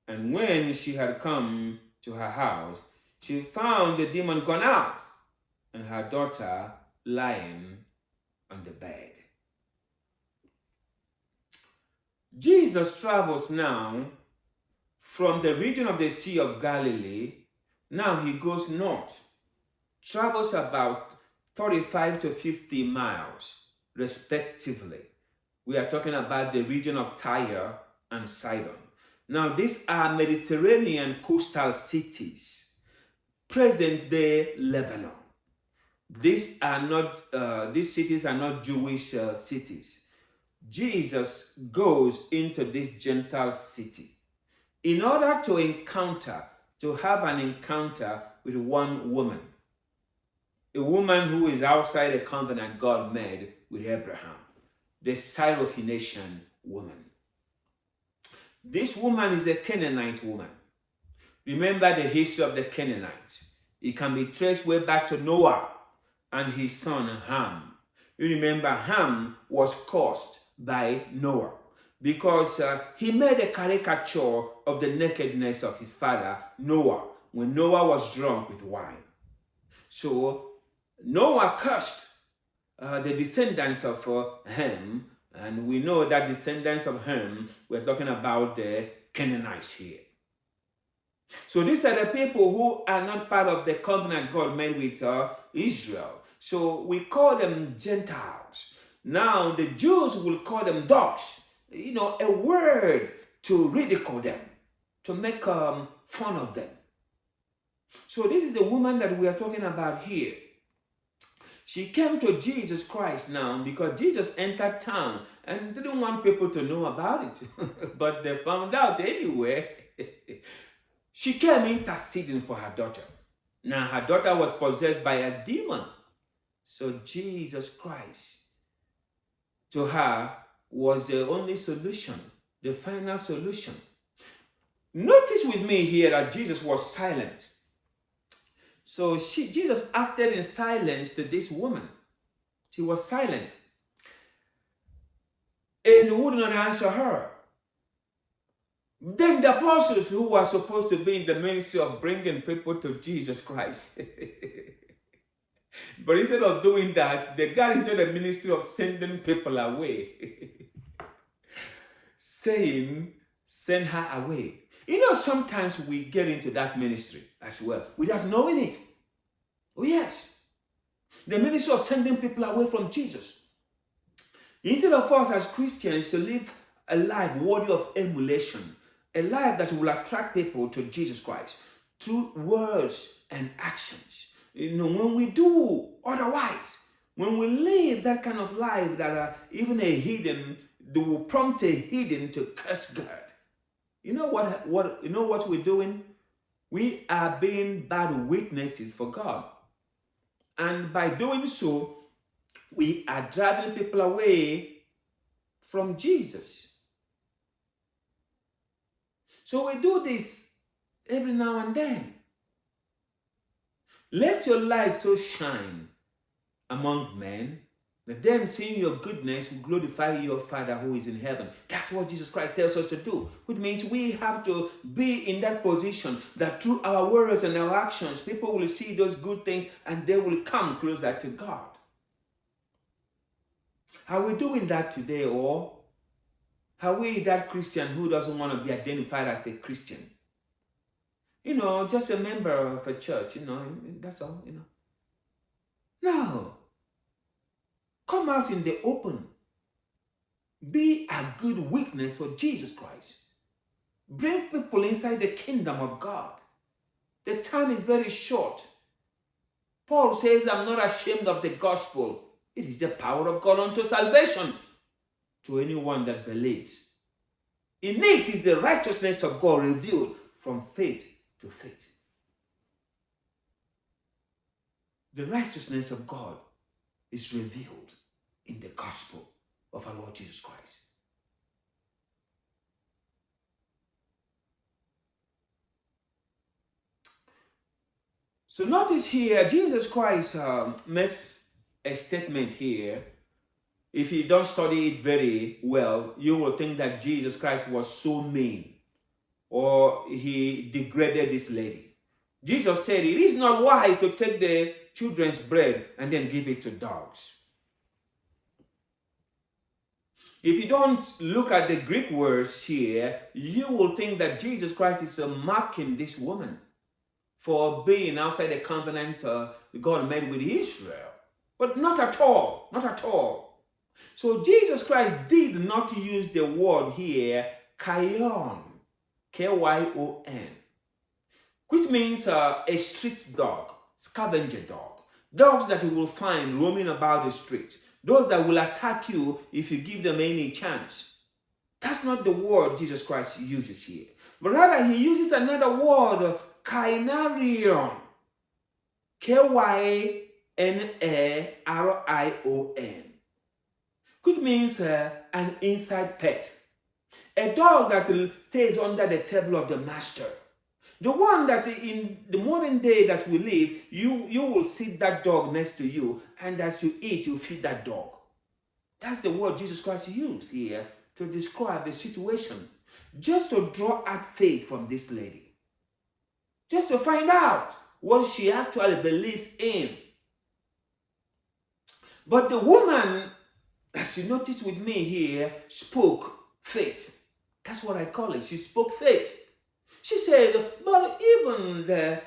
And when she had come to her house, she found the demon gone out and her daughter lying on the bed. Jesus travels now from the region of the Sea of Galilee. Now he goes north, travels about 35 to 50 miles, respectively. We are talking about the region of Tyre and Sidon. Now, these are Mediterranean coastal cities, present-day Lebanon. These cities are not Jewish cities. Jesus goes into this Gentile city in order to have an encounter with one woman, a woman who is outside the covenant God made with Abraham, the Syrophoenician woman. This woman is a Canaanite woman. Remember the history of the Canaanites. It can be traced way back to Noah and his son Ham. You remember Ham was cursed by Noah because he made a caricature of the nakedness of his father Noah when Noah was drunk with wine. So Noah cursed the descendants of Ham, and we know that descendants of Ham, we're talking about the Canaanites here. So these are the people who are not part of the covenant God made with Israel. So we call them Gentiles. Now the Jews will call them dogs, a word to ridicule them, to make fun of them. So this is the woman that we are talking about here. She came to Jesus Christ now because Jesus entered town and didn't want people to know about it. But they found out anyway. She came interceding for her daughter. Now her daughter was possessed by a demon. So Jesus Christ to her was the only solution, the final solution. Notice with me here that Jesus was silent. So Jesus acted in silence to this woman. She was silent and would not answer her. Then the apostles who were supposed to be in the ministry of bringing people to Jesus Christ, but instead of doing that, they got into the ministry of sending people away, saying, send her away. Sometimes we get into that ministry as well without knowing it. Oh yes, the ministry of sending people away from Jesus. Instead of us as Christians to live a life worthy of emulation, a life that will attract people to Jesus Christ through words and actions. When we do otherwise, when we live that kind of life that even a heathen, they will prompt a heathen to curse God. You know what we're doing? We are being bad witnesses for God. And by doing so, we are driving people away from Jesus. So we do this every now and then. Let your light so shine among men that them seeing your goodness will glorify your Father who is in heaven. That's what Jesus Christ tells us to do, which means we have to be in that position that through our words and our actions, people will see those good things and they will come closer to God. Are we doing that today, or are we that Christian who doesn't want to be identified as a Christian? Just a member of a church, that's all, No. Come out in the open. Be a good witness for Jesus Christ. Bring people inside the kingdom of God. The time is very short. Paul says, I'm not ashamed of the gospel. It is the power of God unto salvation to anyone that believes. In it is the righteousness of God revealed from faith to faith. The righteousness of God is revealed in the gospel of our Lord Jesus Christ. So notice here, Jesus Christ makes a statement here. If you don't study it very well, you will think that Jesus Christ was so mean or he degraded this lady. Jesus said, it is not wise to take the children's bread and then give it to dogs. If you don't look at the Greek words here, you will think that Jesus Christ is mocking this woman for being outside the covenant God made with Israel. But not at all, not at all. So Jesus Christ did not use the word here, Kyon, K-Y-O-N, which means a street dog, scavenger dog. Dogs that you will find roaming about the streets. Those that will attack you if you give them any chance. That's not the word Jesus Christ uses here. But rather he uses another word, Kynarion, K-Y-N-A-R-I-O-N, which means an inside pet. A dog that stays under the table of the master. The one that in the modern day that we live, you will sit that dog next to you, and as you eat, you feed that dog. That's the word Jesus Christ used here to describe the situation. Just to draw out faith from this lady. Just to find out what she actually believes in. But the woman, as you notice with me here, spoke faith. That's what I call it. She spoke faith. She said, but even the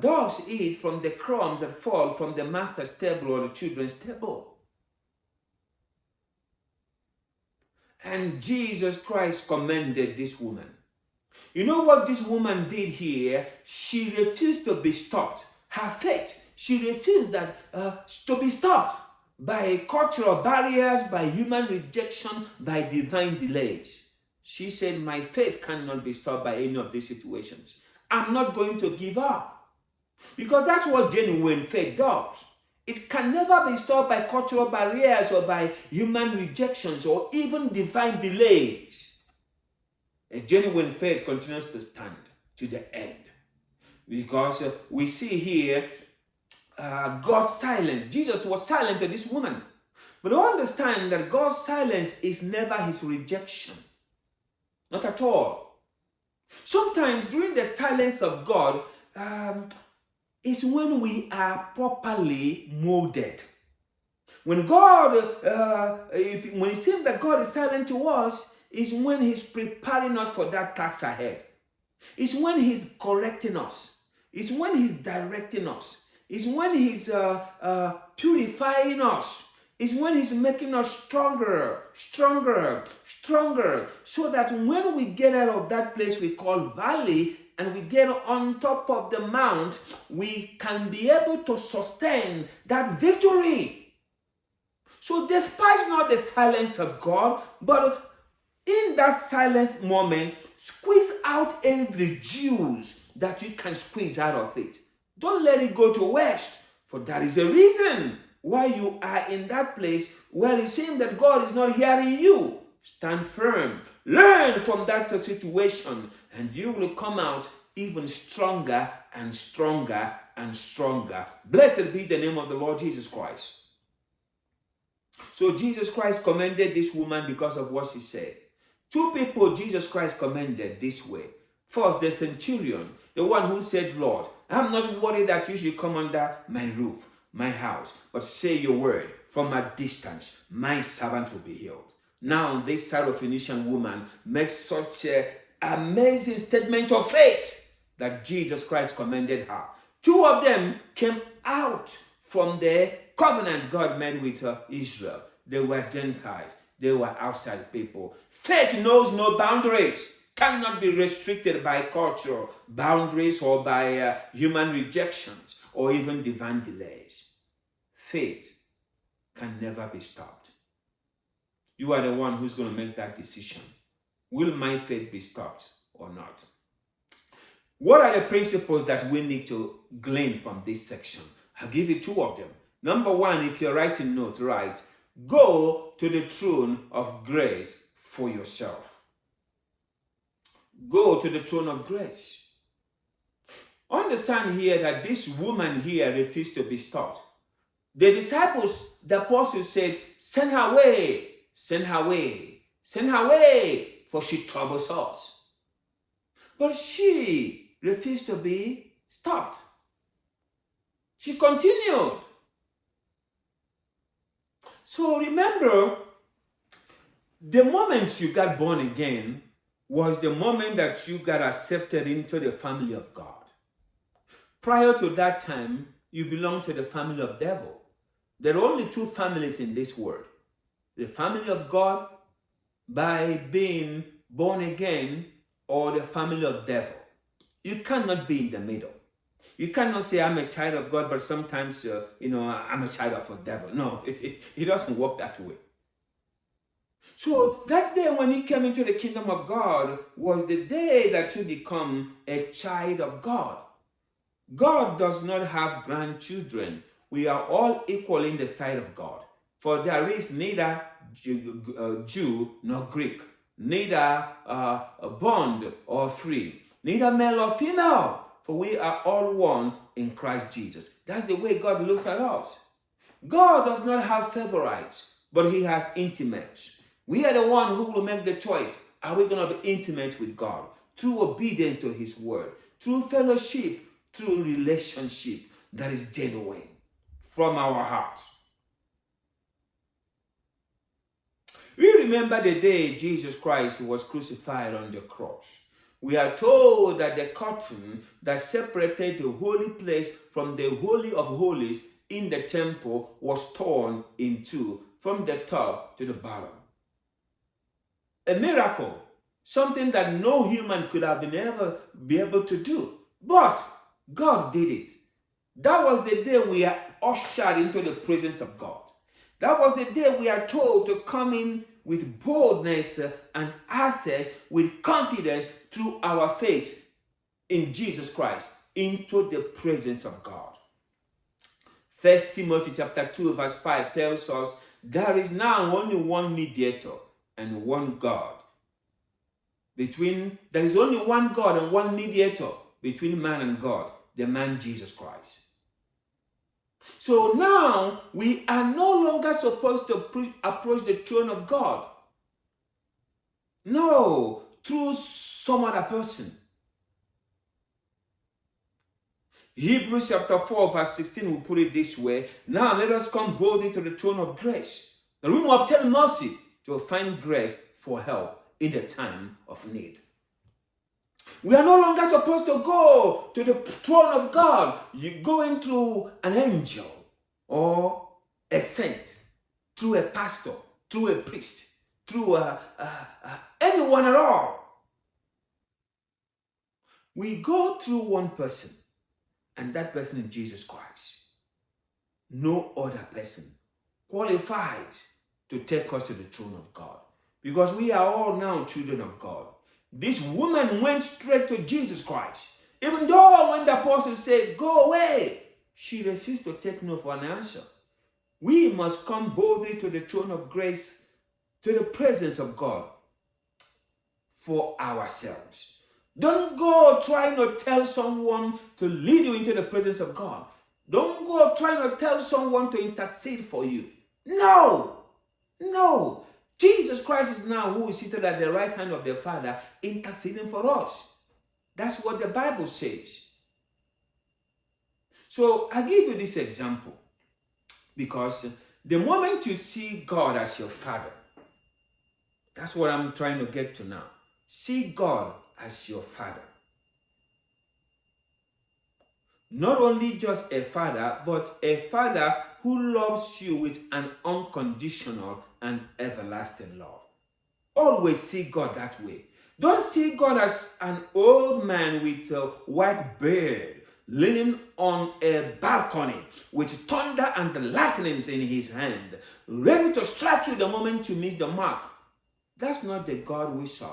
dogs eat from the crumbs that fall from the master's table or the children's table. And Jesus Christ commended this woman. You know what this woman did here? She refused to be stopped. Her faith, she refused to be stopped by cultural barriers, by human rejection, by divine delays. She said, my faith cannot be stopped by any of these situations. I'm not going to give up. Because that's what genuine faith does. It can never be stopped by cultural barriers or by human rejections or even divine delays. A genuine faith continues to stand to the end. Because we see here God's silence. Jesus was silent to this woman. But understand that God's silence is never his rejection. Not at all. Sometimes during the silence of God is when we are properly molded. When God, when it seems that God is silent to us, is when he's preparing us for that task ahead. It's when he's correcting us. It's when he's directing us. It's when he's purifying us. It's when he's making us stronger, stronger, stronger, so that when we get out of that place we call valley and we get on top of the mount, we can be able to sustain that victory. So despise not the silence of God, but in that silence moment, squeeze out every juice that you can squeeze out of it. Don't let it go to waste, for that is a reason why you are in that place where it seems that God is not hearing you. Stand firm. Learn from that situation, and you will come out even stronger and stronger and stronger. Blessed be the name of the Lord Jesus Christ. So Jesus Christ commended this woman because of what she said. Two people Jesus Christ commended this way. First, the centurion, the one who said, Lord, I'm not worried that you should come under my roof, my house, but say your word. From a distance, my servant will be healed. Now, this Syrophoenician woman makes such an amazing statement of faith that Jesus Christ commended her. Two of them came out from the covenant God made with Israel. They were Gentiles. They were outside people. Faith knows no boundaries. Cannot be restricted by cultural boundaries or by human rejections or even divine delays. Faith can never be stopped. You are the one who's going to make that decision. Will my faith be stopped or not? What are the principles that we need to glean from this section? I'll give you two of them. Number one, if you're writing notes, write, go to the throne of grace for yourself. Go to the throne of grace. Understand here that this woman here refused to be stopped. The disciples, the apostles said, send her away, send her away, send her away, for she troubles us. But she refused to be stopped. She continued. So remember, the moment you got born again was the moment that you got accepted into the family of God. Prior to that time, you belong to the family of devil. There are only two families in this world. The family of God by being born again, or the family of devil. You cannot be in the middle. You cannot say, I'm a child of God, but sometimes, I'm a child of a devil. No, it doesn't work that way. So that day when you came into the kingdom of God was the day that you become a child of God. God does not have grandchildren. We are all equal in the sight of God. For there is neither Jew nor Greek, neither bond or free, neither male or female. For we are all one in Christ Jesus. That's the way God looks at us. God does not have favorites, but he has intimates. We are the one who will make the choice. Are we going to be intimate with God? Through obedience to his word, through fellowship, through relationship that is genuine from our heart. We remember the day Jesus Christ was crucified on the cross. We are told that the curtain that separated the holy place from the Holy of Holies in the temple was torn in two from the top to the bottom. A miracle, something that no human could have ever be able to do. But God did it. That was the day we are ushered into the presence of God. That was the day we are told to come in with boldness and access with confidence through our faith in Jesus Christ into the presence of God. 1 Timothy chapter 2 verse 5 tells us there is now only one mediator and one God. There is only one God and one mediator between man and God, the man Jesus Christ. So now we are no longer supposed to approach the throne of God. No, through some other person. Hebrews chapter 4 verse 16 will put it this way. Now let us come boldly to the throne of grace, that we may obtain mercy to find grace for help in the time of need. We are no longer supposed to go to the throne of God. You go into an angel or a saint, through a pastor, through a priest, through anyone at all. We go through one person, and that person is Jesus Christ. No other person qualifies to take us to the throne of God, because we are all now children of God. This woman went straight to Jesus Christ. Even though when the apostle said, go away, she refused to take no for an answer. We must come boldly to the throne of grace, to the presence of God for ourselves. Don't go trying to tell someone to lead you into the presence of God. Don't go trying to tell someone to intercede for you. No. Jesus Christ is now who is seated at the right hand of the Father, interceding for us. That's what the Bible says. So I give you this example because the moment you see God as your Father, that's what I'm trying to get to now. See God as your Father. Not only just a father, but a father who loves you with an unconditional and everlasting love. Always see God that way. Don't see God as an old man with a white beard leaning on a balcony with thunder and the lightnings in his hand, ready to strike you the moment you miss the mark. That's not the God we serve.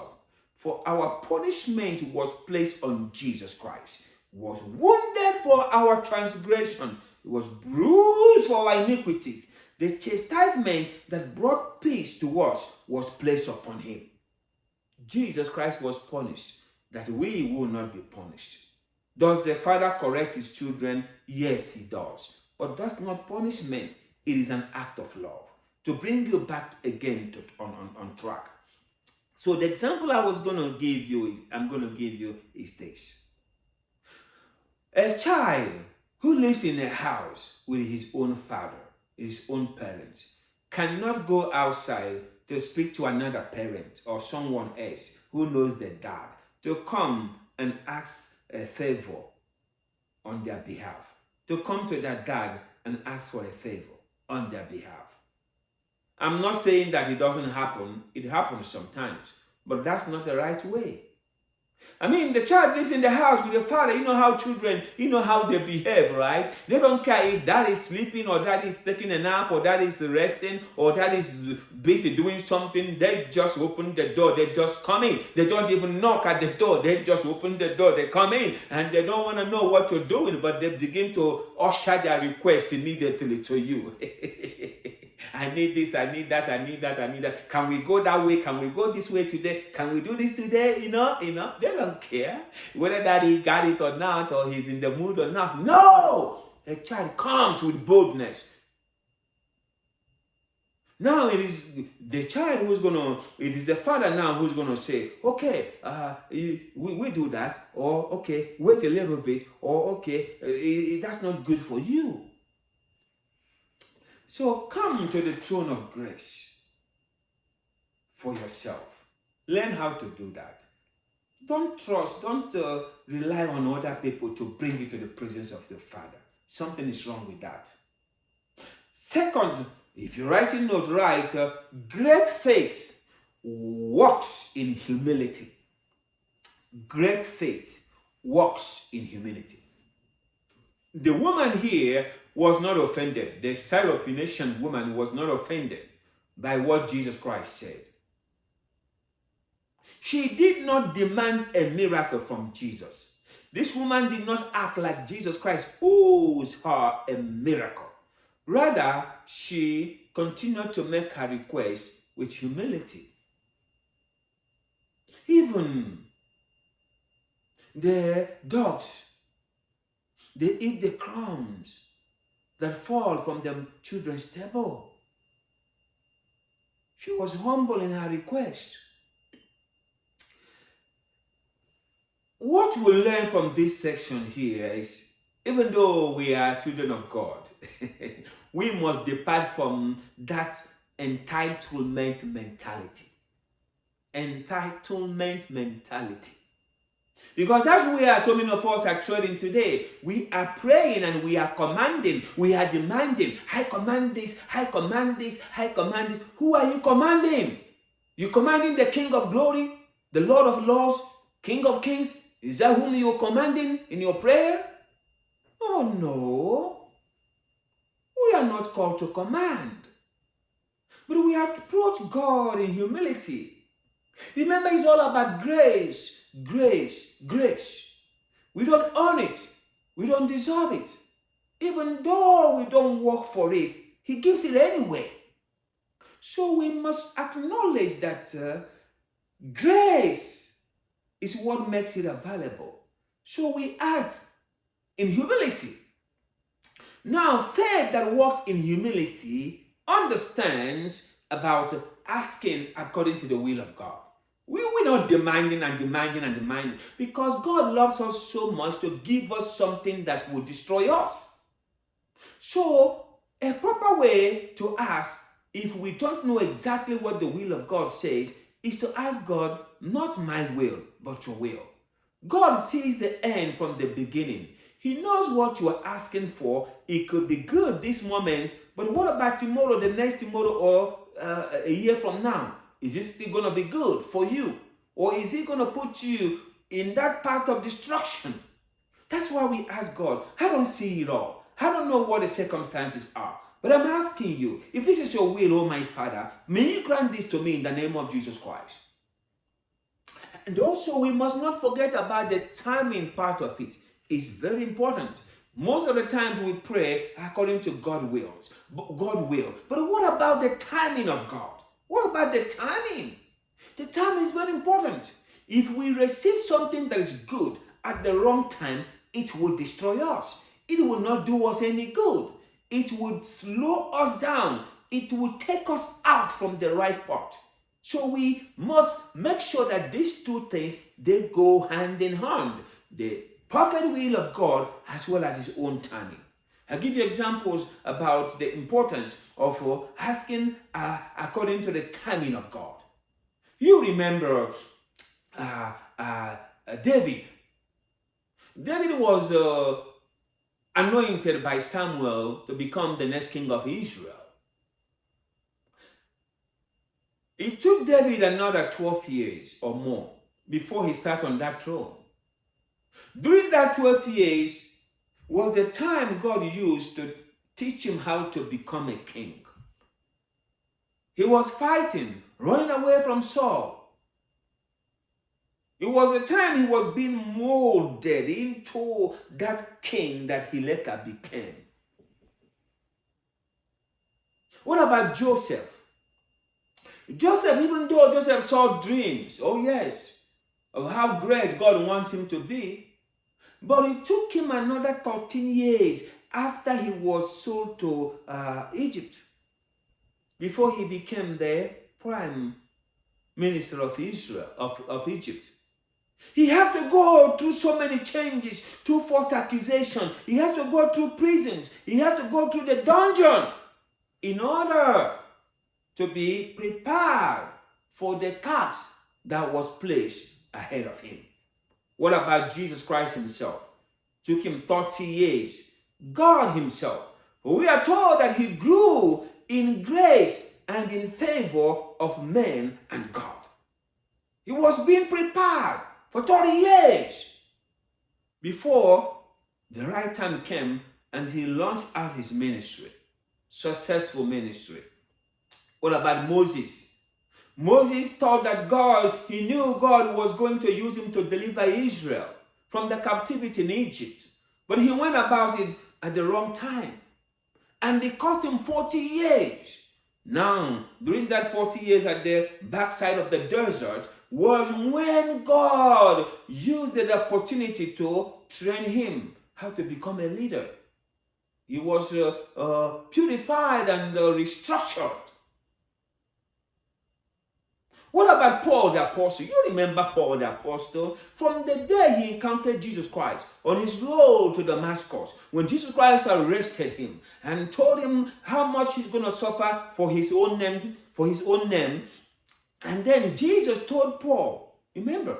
For our punishment was placed on Jesus Christ. He was wounded for our transgression. He was bruised for our iniquities. The chastisement that brought peace to us was placed upon him. Jesus Christ was punished that we will not be punished. Does the father correct his children? Yes, he does. But that's not punishment. It is an act of love to bring you back again on track. So the example I'm going to give you is this. A child who lives in a house with his own father, his own parents, cannot go outside to speak to another parent or someone else who knows the dad to come and ask a favor on their behalf, to come to their dad and ask for a favor on their behalf. I'm not saying that it doesn't happen. It happens sometimes, but that's not the right way. I mean, the child lives in the house with the father. You know how children, you know how they behave, right? They don't care if dad is sleeping or dad is taking a nap or dad is resting or dad is busy doing something. They just open the door. They just come in. They don't even knock at the door. They just open the door. They come in and they don't want to know what you're doing, but they begin to usher their requests immediately to you. I need this, I need that, I need that, I need that. Can we go that way? Can we go this way today? Can we do this today? You know, they don't care whether daddy got it or not, or he's in the mood or not. No! A child comes with boldness. Now it is the child it is the father now who's going to say, okay, we do that, or okay, wait a little bit, or okay, that's not good for you. So come to the throne of grace for yourself. Learn how to do that. Don't rely on other people to bring you to the presence of the Father. Something is wrong with that. Second, if you're writing note right, great faith walks in humility. Great faith walks in humility. The woman here was not offended. The Syrophoenician woman was not offended by what Jesus Christ said. She did not demand a miracle from Jesus. This woman did not act like Jesus Christ owes her a miracle. Rather, she continued to make her request with humility. Even the dogs, they eat the crumbs that fall from the children's table. She was humble in her request. What we learn from this section here is, even though we are children of God, we must depart from that entitlement mentality. Entitlement mentality. Because that's where so many of us are trading today. We are praying and we are commanding. We are demanding. I command this. I command this. I command this. Who are you commanding? You commanding the King of Glory, the Lord of Lords, King of Kings? Is that whom you're commanding in your prayer? Oh no. We are not called to command. But we have to approach God in humility. Remember, it's all about grace. Grace, grace. We don't earn it. We don't deserve it. Even though we don't work for it, He gives it anyway. So we must acknowledge that grace is what makes it available. So we act in humility. Now, faith that works in humility understands about asking according to the will of God. We're not demanding and demanding and demanding, because God loves us so much to give us something that will destroy us. So, a proper way to ask, if we don't know exactly what the will of God says, is to ask God, not my will, but your will. God sees the end from the beginning. He knows what you are asking for. It could be good this moment, but what about tomorrow, the next tomorrow, or a year from now? Is it still going to be good for you? Or is it going to put you in that path of destruction? That's why we ask God. I don't see it all. I don't know what the circumstances are. But I'm asking you, if this is your will, oh my Father, may you grant this to me in the name of Jesus Christ. And also, we must not forget about the timing part of it. It's very important. Most of the times we pray according to God's will. But what about the timing of God? What about the timing? The timing is very important. If we receive something that is good at the wrong time, it will destroy us. It will not do us any good. It would slow us down. It will take us out from the right path. So we must make sure that these two things, they go hand in hand. The perfect will of God as well as his own timing. I'll give you examples about the importance of asking according to the timing of God. You remember David. David was anointed by Samuel to become the next king of Israel. It took David another 12 years or more before he sat on that throne. During that 12 years was the time God used to teach him how to become a king. He was fighting, running away from Saul. It was the time he was being molded into that king that he later became. What about Joseph? Joseph, even though Joseph saw dreams, oh yes, of how great God wants him to be, but it took him another 13 years after he was sold to Egypt before he became the prime minister of Israel, of Egypt. He had to go through so many changes, through false accusation. He has to go through prisons. He has to go through the dungeon in order to be prepared for the task that was placed ahead of him. What about Jesus Christ himself? It took him 30 years. God himself, we are told that he grew in grace and in favor of men and God. He was being prepared for 30 years before the right time came and he launched out his ministry, successful ministry. What about Moses? Moses thought that he knew God was going to use him to deliver Israel from the captivity in Egypt. But he went about it at the wrong time. And it cost him 40 years. Now, during that 40 years at the backside of the desert was when God used the opportunity to train him how to become a leader. He was purified and restructured. What about Paul the Apostle? You remember Paul the Apostle? From the day he encountered Jesus Christ on his road to Damascus, when Jesus Christ arrested him and told him how much he's going to suffer for his own name, and then Jesus told Paul, remember,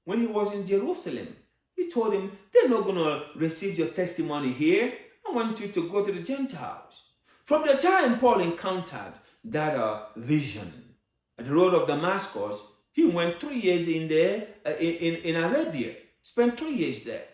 when he was in Jerusalem, he told him, they're not going to receive your testimony here. I want you to go to the Gentiles. From the time Paul encountered that vision at the road of Damascus, he went 3 years in Arabia, spent 3 years there.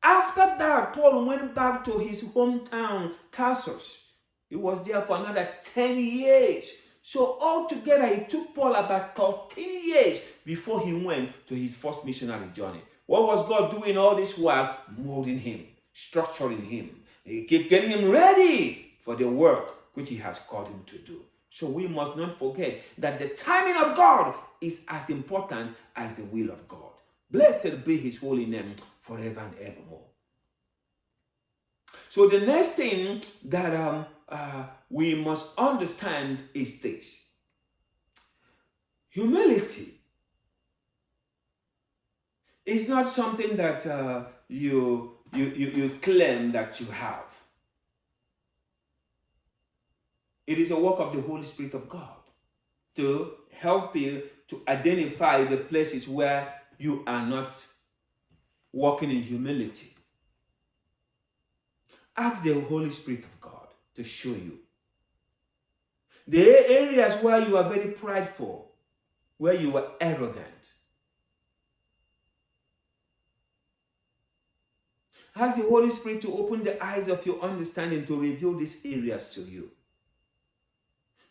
After that, Paul went back to his hometown, Tarsus. He was there for another 10 years. So altogether, it took Paul about 13 years before he went to his first missionary journey. What was God doing all this while? Molding him, structuring him, getting him ready for the work which he has called him to do. So we must not forget that the timing of God is as important as the will of God. Blessed be his holy name forever and evermore. So the next thing that we must understand is this. Humility is not something that you claim that you have. It is a work of the Holy Spirit of God to help you to identify the places where you are not walking in humility. Ask the Holy Spirit of God to show you. The areas where you are very prideful, where you are arrogant. Ask the Holy Spirit to open the eyes of your understanding to reveal these areas to you.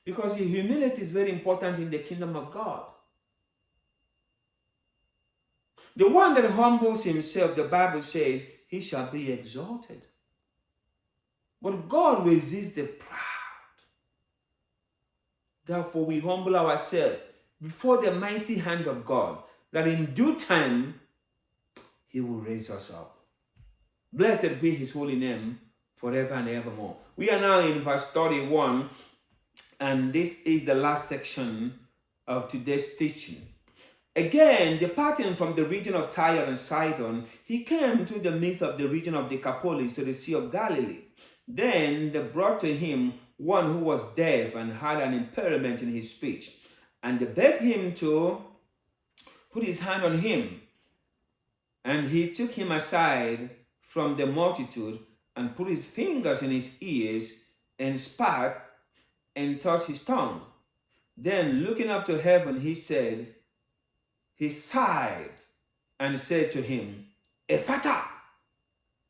Because humility is very important in the kingdom of God. The one that humbles himself, the Bible says, he shall be exalted. But God resists the proud. Therefore, we humble ourselves before the mighty hand of God, that in due time, he will raise us up. Blessed be his holy name forever and evermore. We are now in verse 31, and this is the last section of today's teaching. Again, departing from the region of Tyre and Sidon, he came to the midst of the region of Decapolis, to the Sea of Galilee. Then they brought to him one who was deaf and had an impairment in his speech, and they begged him to put his hand on him. And he took him aside from the multitude and put his fingers in his ears and spat and touched his tongue. Then looking up to heaven, he sighed and said to him, Ephata,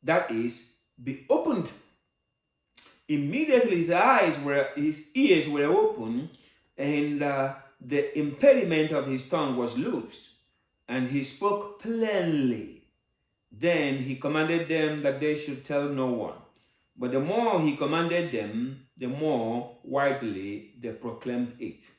that is, be opened. Immediately his ears were open, and the impediment of his tongue was loosed, and he spoke plainly. Then he commanded them that they should tell no one. But the more he commanded them, the more widely they proclaimed it.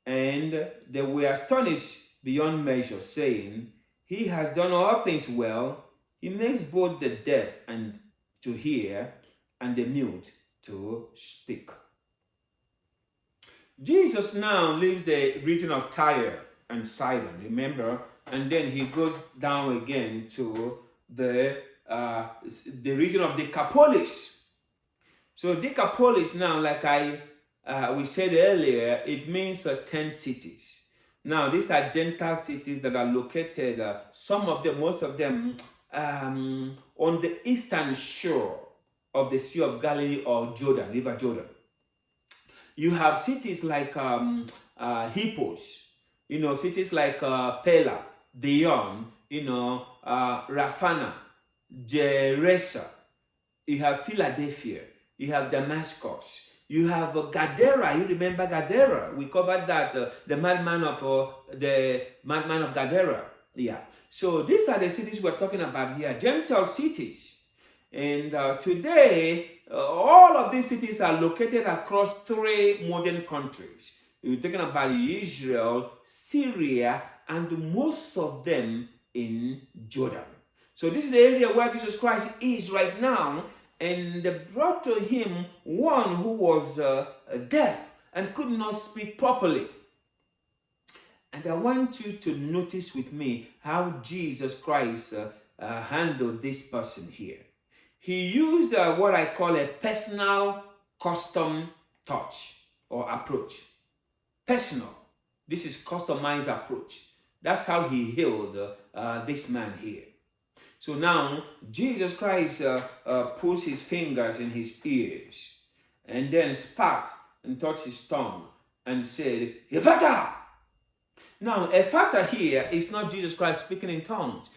And they were astonished beyond measure, saying, He has done all things well. He makes both the deaf and to hear, and the mute to speak. Jesus now leaves the region of Tyre and Sidon, remember, and then he goes down again to the region of Decapolis. So Decapolis now, like we said earlier, it means 10 cities. Now, these are Gentile cities that are located, most of them, on the eastern shore of the Sea of Galilee or Jordan, River Jordan. You have cities like Hippos, cities like Pella, Dion, Raphana, Gerasa. You have Philadelphia. You have Damascus. You have Gadara. You remember Gadara? We covered that, the madman of Gadara. Yeah. So these are the cities we're talking about here, Gentile cities. And today, all of these cities are located across 3 modern countries. We're talking about Israel, Syria, and most of them in Jordan. So this is the area where Jesus Christ is right now. And they brought to him one who was deaf and could not speak properly. And I want you to notice with me how Jesus Christ handled this person here. He used what I call a personal custom touch or approach. Personal. This is customized approach. That's how he healed this man here. So now, Jesus Christ puts his fingers in his ears and then spat and touched his tongue and said, Ephata! Now, Ephata here is not Jesus Christ speaking in tongues.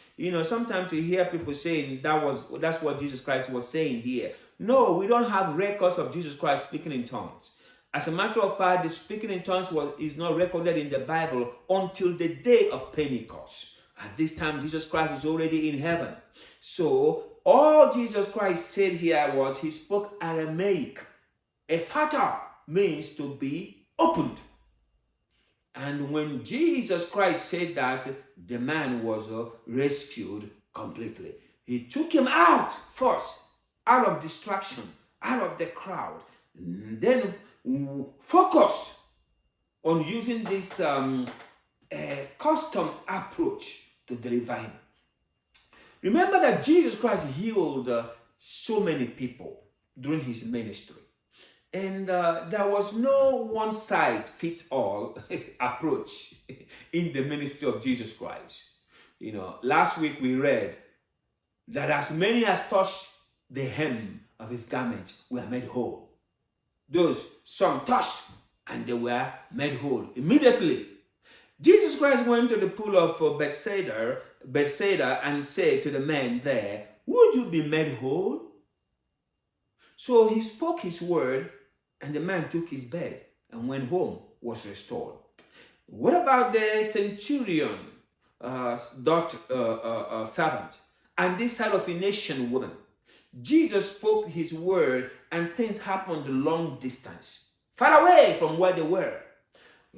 Sometimes you hear people saying that's what Jesus Christ was saying here. No, we don't have records of Jesus Christ speaking in tongues. As a matter of fact, the speaking in tongues is not recorded in the Bible until the day of Pentecost. At this time, Jesus Christ is already in heaven. So, all Jesus Christ said here was he spoke Aramaic. Ephata means to be opened. And when Jesus Christ said that, the man was rescued completely. He took him out first, out of distraction, out of the crowd, and then focused on using this custom approach to deliver him. Remember that Jesus Christ healed so many people during his ministry. And there was no one-size-fits-all approach in the ministry of Jesus Christ. Last week we read that as many as touched the hem of his garment were made whole. Some touched and they were made whole immediately. Jesus Christ went to the pool of Bethsaida and said to the man there, would you be made whole? So he spoke his word, and the man took his bed and went home, was restored. What about the centurion servant and this Syrophoenician woman? Jesus spoke his word and things happened long distance, far away from where they were.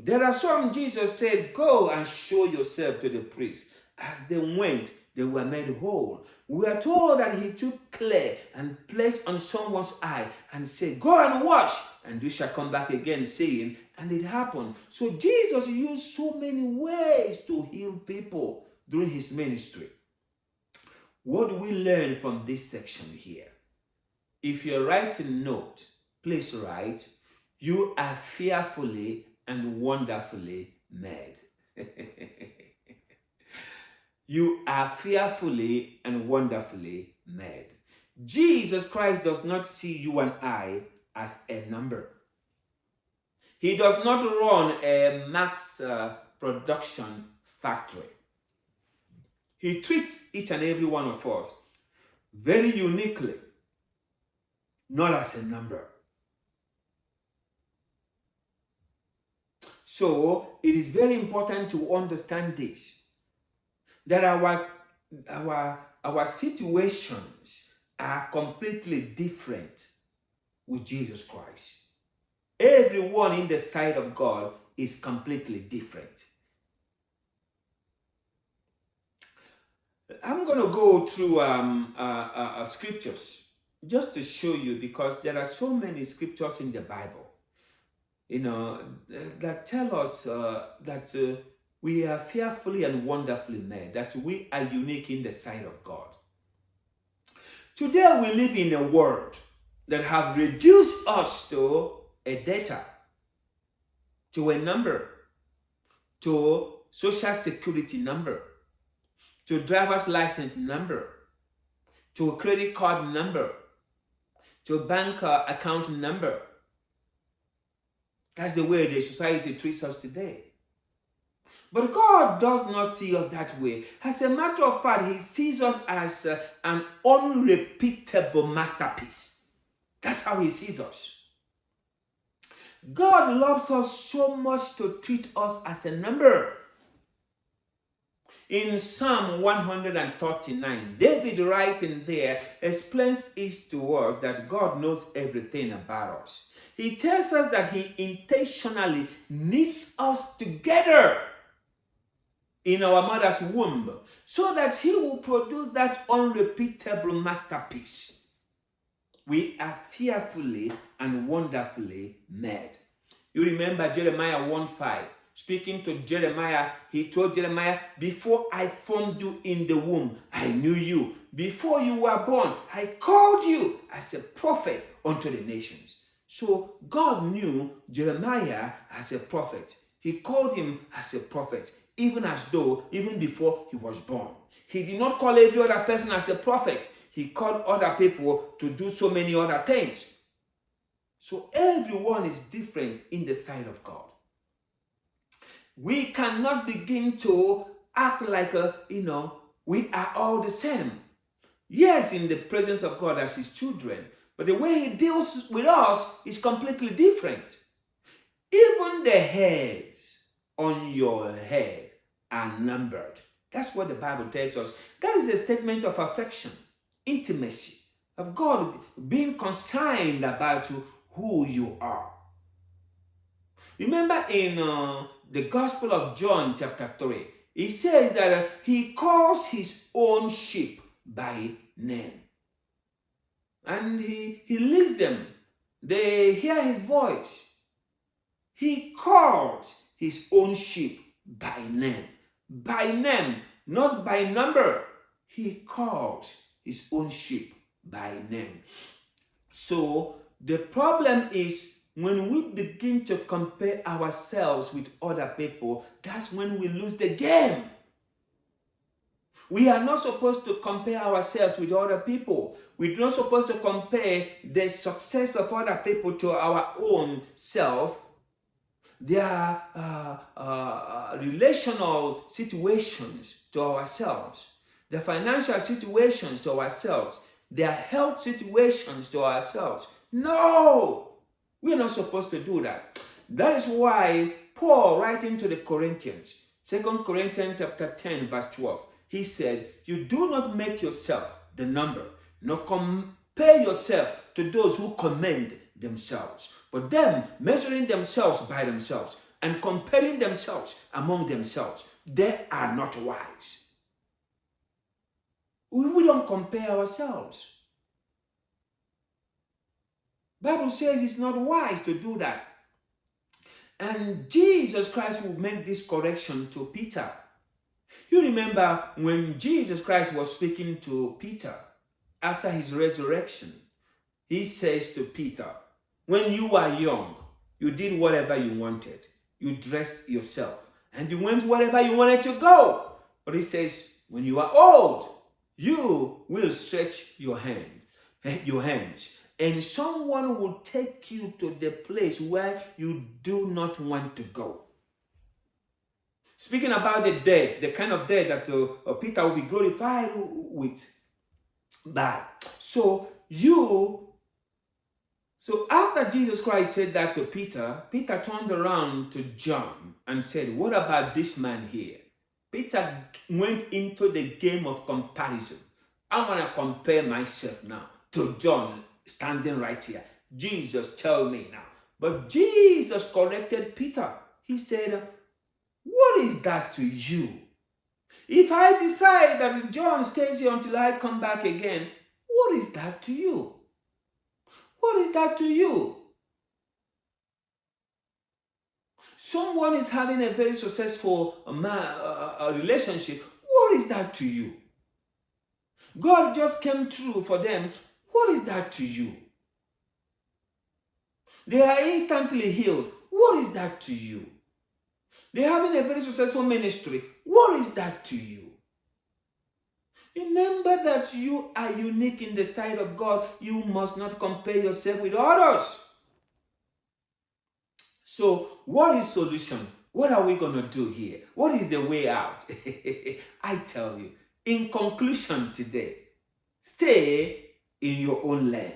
There are some Jesus said, go and show yourself to the priest. As they went, they were made whole. We are told that he took clay and placed on someone's eye and said, go and wash, and you shall come back again, saying, and it happened. So Jesus used so many ways to heal people during his ministry. What do we learn from this section here? If you're writing note, please write, you are fearfully and wonderfully made. You are fearfully and wonderfully made. Jesus Christ does not see you and I as a number. He does not run a mass production factory. He treats each and every one of us very uniquely, not as a number. So it is very important to understand this, that our situations are completely different with Jesus Christ. Everyone in the sight of God is completely different. I'm going to go through scriptures just to show you, because there are so many scriptures in the Bible, that tell us that we are fearfully and wonderfully made, that we are unique in the sight of God. Today we live in a world that have reduced us to a data, to a number, to social security number, to driver's license number, to a credit card number, to a bank account number. That's the way the society treats us today. But God does not see us that way. As a matter of fact, he sees us as an unrepeatable masterpiece. That's how he sees us. God loves us so much to treat us as a number. In Psalm 139, David writing there explains it to us that God knows everything about us. He tells us that he intentionally knits us together in our mother's womb so that he will produce that unrepeatable masterpiece. We are fearfully and wonderfully made. You remember Jeremiah 1:5. Speaking to Jeremiah, he told Jeremiah, before I formed you in the womb, I knew you. Before you were born, I called you as a prophet unto the nations. So God knew Jeremiah as a prophet. He called him as a prophet, even before he was born. He did not call every other person as a prophet. He called other people to do so many other things. So everyone is different in the sight of God. We cannot begin to act like, we are all the same. Yes, in the presence of God as his children, but the way he deals with us is completely different. Even the hairs on your head are numbered. That's what the Bible tells us. That is a statement of affection, intimacy, of God being concerned about who you are. Remember in the Gospel of John chapter 3, it says that he calls his own sheep by name. And he leads them. They hear his voice. He calls his own sheep by name. By name, not by number. He calls his own sheep by name. So the problem is, when we begin to compare ourselves with other people, that's when we lose the game. We are not supposed to compare ourselves with other people. We're not supposed to compare the success of other people to our own self, their relational situations to ourselves, the financial situations to ourselves, their health situations to ourselves. No! We're not supposed to do that. That is why Paul, writing to the Corinthians, 2 Corinthians chapter 10, verse 12, he said, you do not make yourself the number, nor compare yourself to those who commend themselves, but them measuring themselves by themselves and comparing themselves among themselves. They are not wise. We don't compare ourselves. Bible says it's not wise to do that. And Jesus Christ will make this correction to Peter. You remember when Jesus Christ was speaking to Peter after his resurrection, he says to Peter, when you were young, you did whatever you wanted. You dressed yourself and you went wherever you wanted to go. But he says, when you are old, you will stretch your hands, and someone will take you to the place where you do not want to go. Speaking about the death, the kind of death that Peter will be glorified with. So after Jesus Christ said that to Peter, Peter turned around to John and said, what about this man here? Peter went into the game of comparison. I want to compare myself now to John standing right here. Jesus, tell me now. But Jesus corrected Peter. He said, what is that to you? If I decide that John stays here until I come back again, what is that to you? What is that to you? Someone is having a very successful relationship. What is that to you? God just came through for them. What is that to you? They are instantly healed. What is that to you? They're having a very successful ministry. What is that to you? Remember that you are unique in the sight of God. You must not compare yourself with others. So, what is solution? What are we going to do here? What is the way out? I tell you, in conclusion today, stay in your own lane.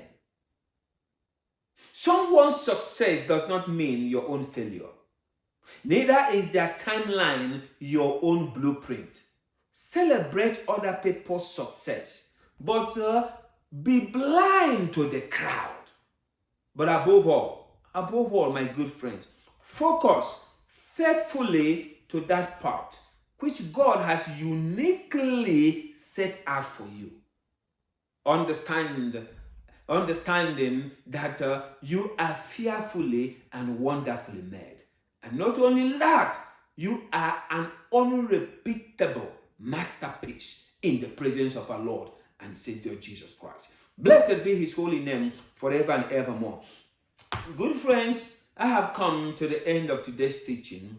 Someone's success does not mean your own failure. Neither is their timeline your own blueprint. Celebrate other people's success, but be blind to the crowd. But above all, my good friends, focus faithfully to that part which God has uniquely set out for you. Understanding that you are fearfully and wonderfully made. And not only that, you are an unrepeatable masterpiece in the presence of our Lord and Savior Jesus Christ. Blessed be his holy name forever and evermore. Good friends, I have come to the end of today's teaching.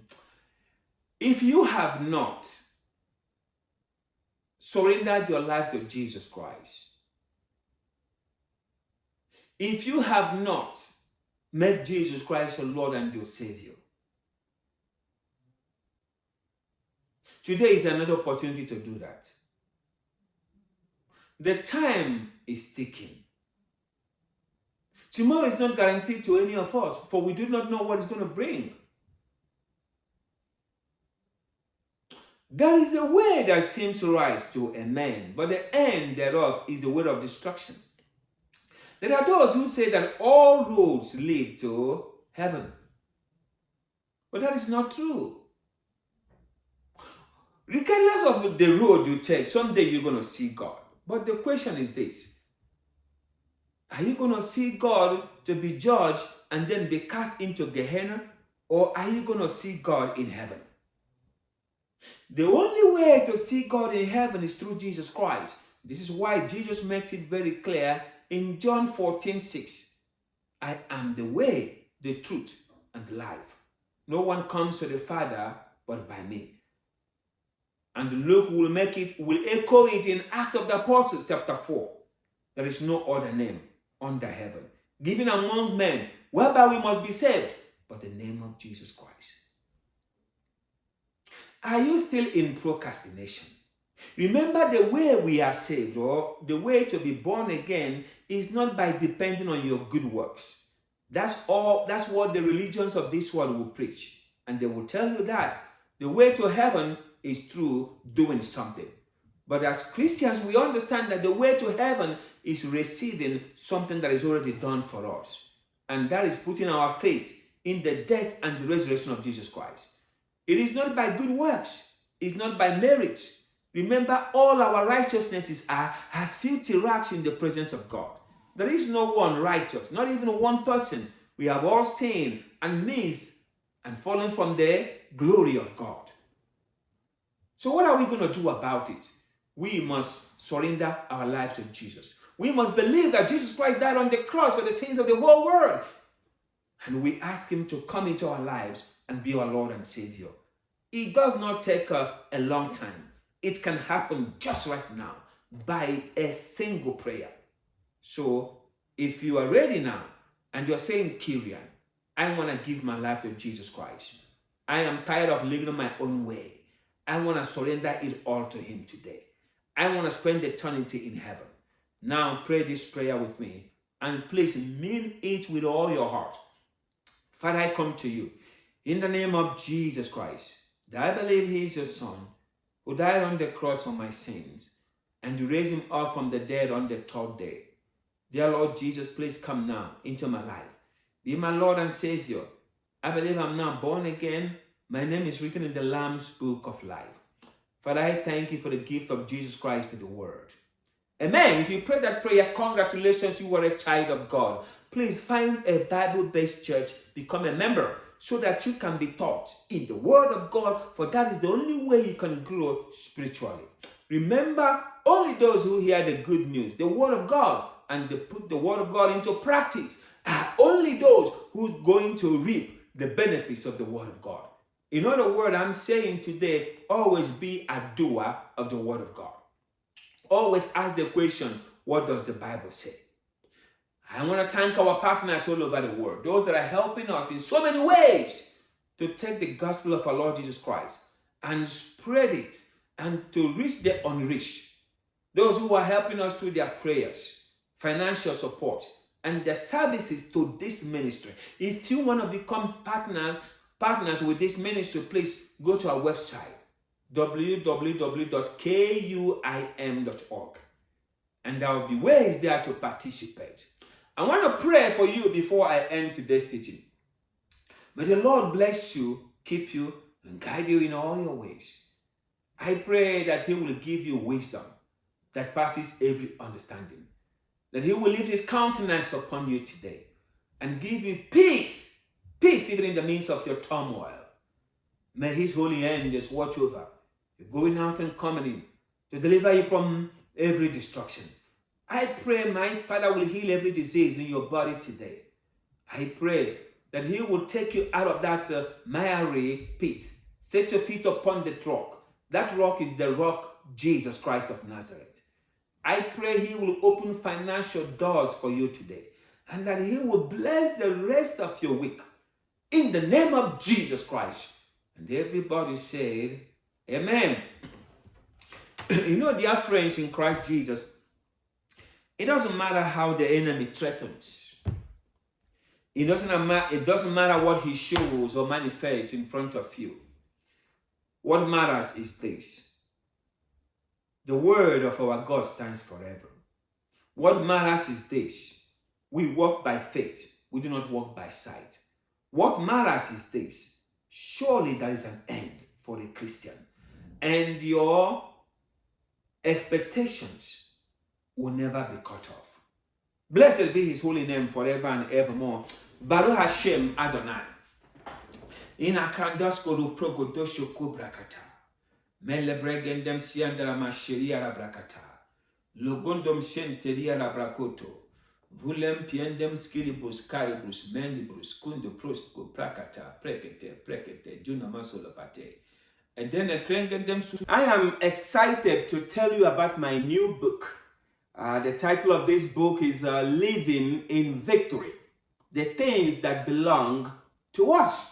If you have not surrendered your life to Jesus Christ, if you have not made Jesus Christ your Lord and your Savior, today is another opportunity to do that. The time is ticking. Tomorrow is not guaranteed to any of us, for we do not know what it's going to bring. There is a way that seems right to a man, but the end thereof is the way of destruction. There are those who say that all roads lead to heaven. But that is not true. Regardless of the road you take, someday you're going to see God. But the question is this: are you going to see God to be judged and then be cast into Gehenna? Or are you going to see God in heaven? The only way to see God in heaven is through Jesus Christ. This is why Jesus makes it very clear in John 14:6. I am the way, the truth, and the life. No one comes to the Father but by me. And Luke will echo it in Acts of the Apostles chapter 4. There is no other name under heaven given among men whereby we must be saved but the name of Jesus Christ. Are you still in procrastination? Remember, the way we are saved, or the way to be born again, is not by depending on your good works. That's what the religions of this world will preach. And they will tell you that the way to heaven is through doing something. But as Christians, we understand that the way to heaven is receiving something that is already done for us. And that is putting our faith in the death and the resurrection of Jesus Christ. It is not by good works. It's not by merits. Remember, all our righteousnesses are as filthy rags in the presence of God. There is no one righteous, not even one person. We have all sinned and missed and fallen from the glory of God. So what are we going to do about it? We must surrender our lives to Jesus. We must believe that Jesus Christ died on the cross for the sins of the whole world. And we ask him to come into our lives and be our Lord and Savior. It does not take a long time. It can happen just right now by a single prayer. So if you are ready now and you're saying, Kyrian, I want to give my life to Jesus Christ. I am tired of living my own way. I want to surrender it all to him today. I want to spend eternity in heaven. Now pray this prayer with me and please mean it with all your heart. Father, I come to you in the name of Jesus Christ. I believe he is your son who died on the cross for my sins and you raised him up from the dead on the third day. Dear Lord Jesus, please come now into my life. Be my Lord and Savior. I believe I'm now born again. My name is written in the Lamb's book of life. Father, I thank you for the gift of Jesus Christ to the world. Amen. If you pray that prayer, congratulations, you are a child of God. Please find a Bible-based church, become a member, so that you can be taught in the Word of God, for that is the only way you can grow spiritually. Remember, only those who hear the good news, the Word of God, and they put the Word of God into practice, are only those who are going to reap the benefits of the Word of God. In other words, I'm saying today, always be a doer of the Word of God. Always ask the question, what does the Bible say? I want to thank our partners all over the world, those that are helping us in so many ways to take the gospel of our Lord Jesus Christ and spread it and to reach the unreached. Those who are helping us through their prayers, financial support, and their services to this ministry. If you want to become partners with this ministry, please go to our website, www.kuim.org, and there will be ways there to participate. I want to pray for you before I end today's teaching. May the Lord bless you, keep you, and guide you in all your ways. I pray that he will give you wisdom that passes every understanding, that he will lift his countenance upon you today and give you peace even in the midst of your turmoil. May his holy angels watch over you going out and coming in to deliver you from every destruction. I pray my Father will heal every disease in your body today. I pray that he will take you out of that miry pit. Set your feet upon the rock. That rock is the rock, Jesus Christ of Nazareth. I pray he will open financial doors for you today and that he will bless the rest of your week in the name of Jesus Christ. And everybody said, amen. You know, dear friends in Christ Jesus, it doesn't matter how the enemy threatens. It doesn't matter what he shows or manifests in front of you. What matters is this: the word of our God stands forever. What matters is this: we walk by faith, we do not walk by sight. What matters is this: surely there is an end for a Christian, and your expectations will never be cut off. Blessed be his holy name forever and evermore. Baruch Hashem Adonai. In akandaskoro progodosho kubrakata. Mele bregendem siandra masheria rabrakata. Logondom senteria rabrakoto. Vulem piendem skilibus caribus mendibus kundo prostko prakata prekete junamasolopate. And then I am excited to tell you about my new book. The title of this book is Living in Victory, the things that belong to us.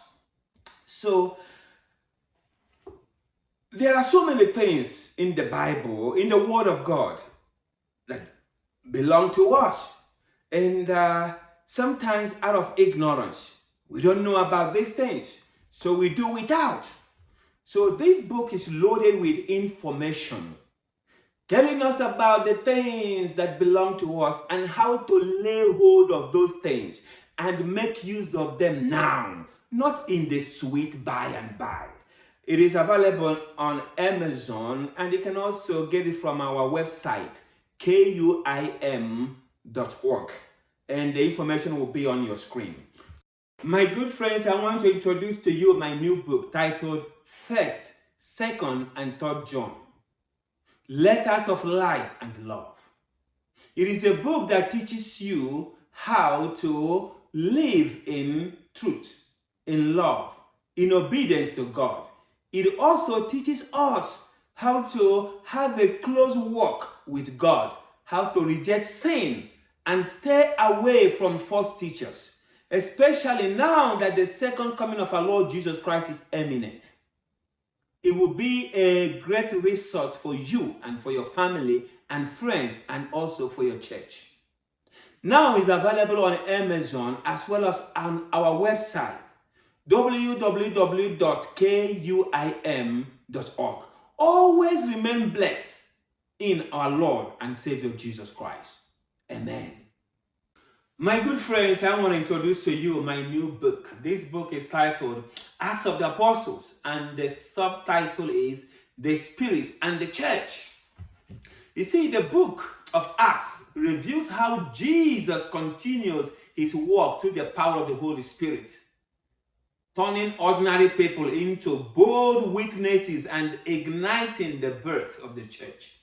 So, there are so many things in the Bible, in the Word of God, that belong to us. And sometimes out of ignorance, we don't know about these things. So we do without. So this book is loaded with information, telling us about the things that belong to us and how to lay hold of those things and make use of them now, not in the sweet by and by. It is available on Amazon, and you can also get it from our website, kuim.org, and the information will be on your screen. My good friends, I want to introduce to you my new book titled 1st, 2nd, and 3rd John, Letters of Light and Love. It is a book that teaches you how to live in truth, in love, in obedience to God. It also teaches us how to have a close walk with God, how to reject sin and stay away from false teachers, especially now that the second coming of our Lord Jesus Christ is imminent. It will be a great resource for you and for your family and friends, and also for your church. Now it's available on Amazon as well as on our website, www.kuim.org. Always remain blessed in our Lord and Savior Jesus Christ. Amen. My good friends, I want to introduce to you my new book. This book is titled Acts of the Apostles, and the subtitle is The Spirit and the Church. You see, the book of Acts reveals how Jesus continues his work through the power of the Holy Spirit, turning ordinary people into bold witnesses and igniting the birth of the church.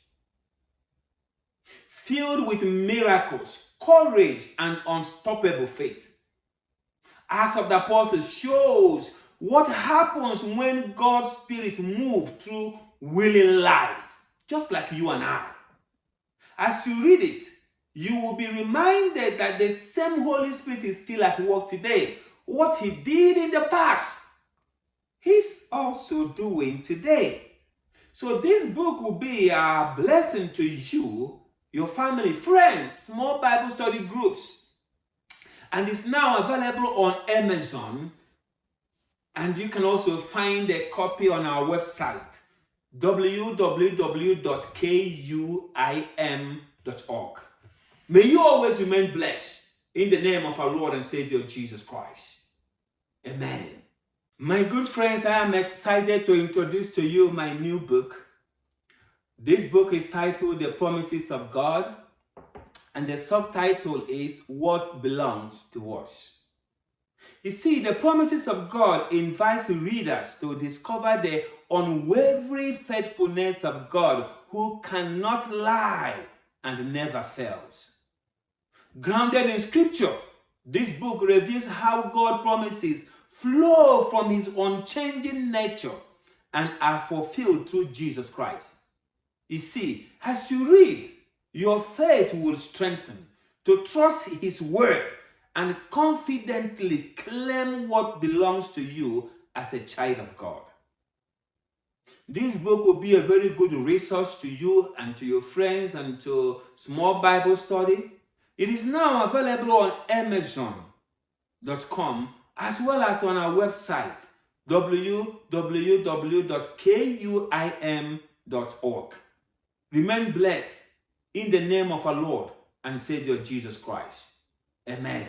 Filled with miracles, courage, and unstoppable faith, Acts of the Apostles shows what happens when God's Spirit moves through willing lives, just like you and I. As you read it, you will be reminded that the same Holy Spirit is still at work today. What he did in the past, he's also doing today. So this book will be a blessing to you, your family, friends, small Bible study groups. And it's now available on Amazon. And you can also find a copy on our website, www.kuim.org. May you always remain blessed in the name of our Lord and Savior Jesus Christ. Amen. My good friends, I am excited to introduce to you my new book. This book is titled The Promises of God, and the subtitle is What Belongs to Us. You see, the promises of God invites readers to discover the unwavering faithfulness of God, who cannot lie and never fails. Grounded in Scripture, this book reveals how God's promises flow from his unchanging nature and are fulfilled through Jesus Christ. You see, as you read, your faith will strengthen to trust his word and confidently claim what belongs to you as a child of God. This book will be a very good resource to you and to your friends and to small Bible study. It is now available on Amazon.com as well as on our website, www.kuim.org. Remain blessed in the name of our Lord and Savior Jesus Christ. Amen.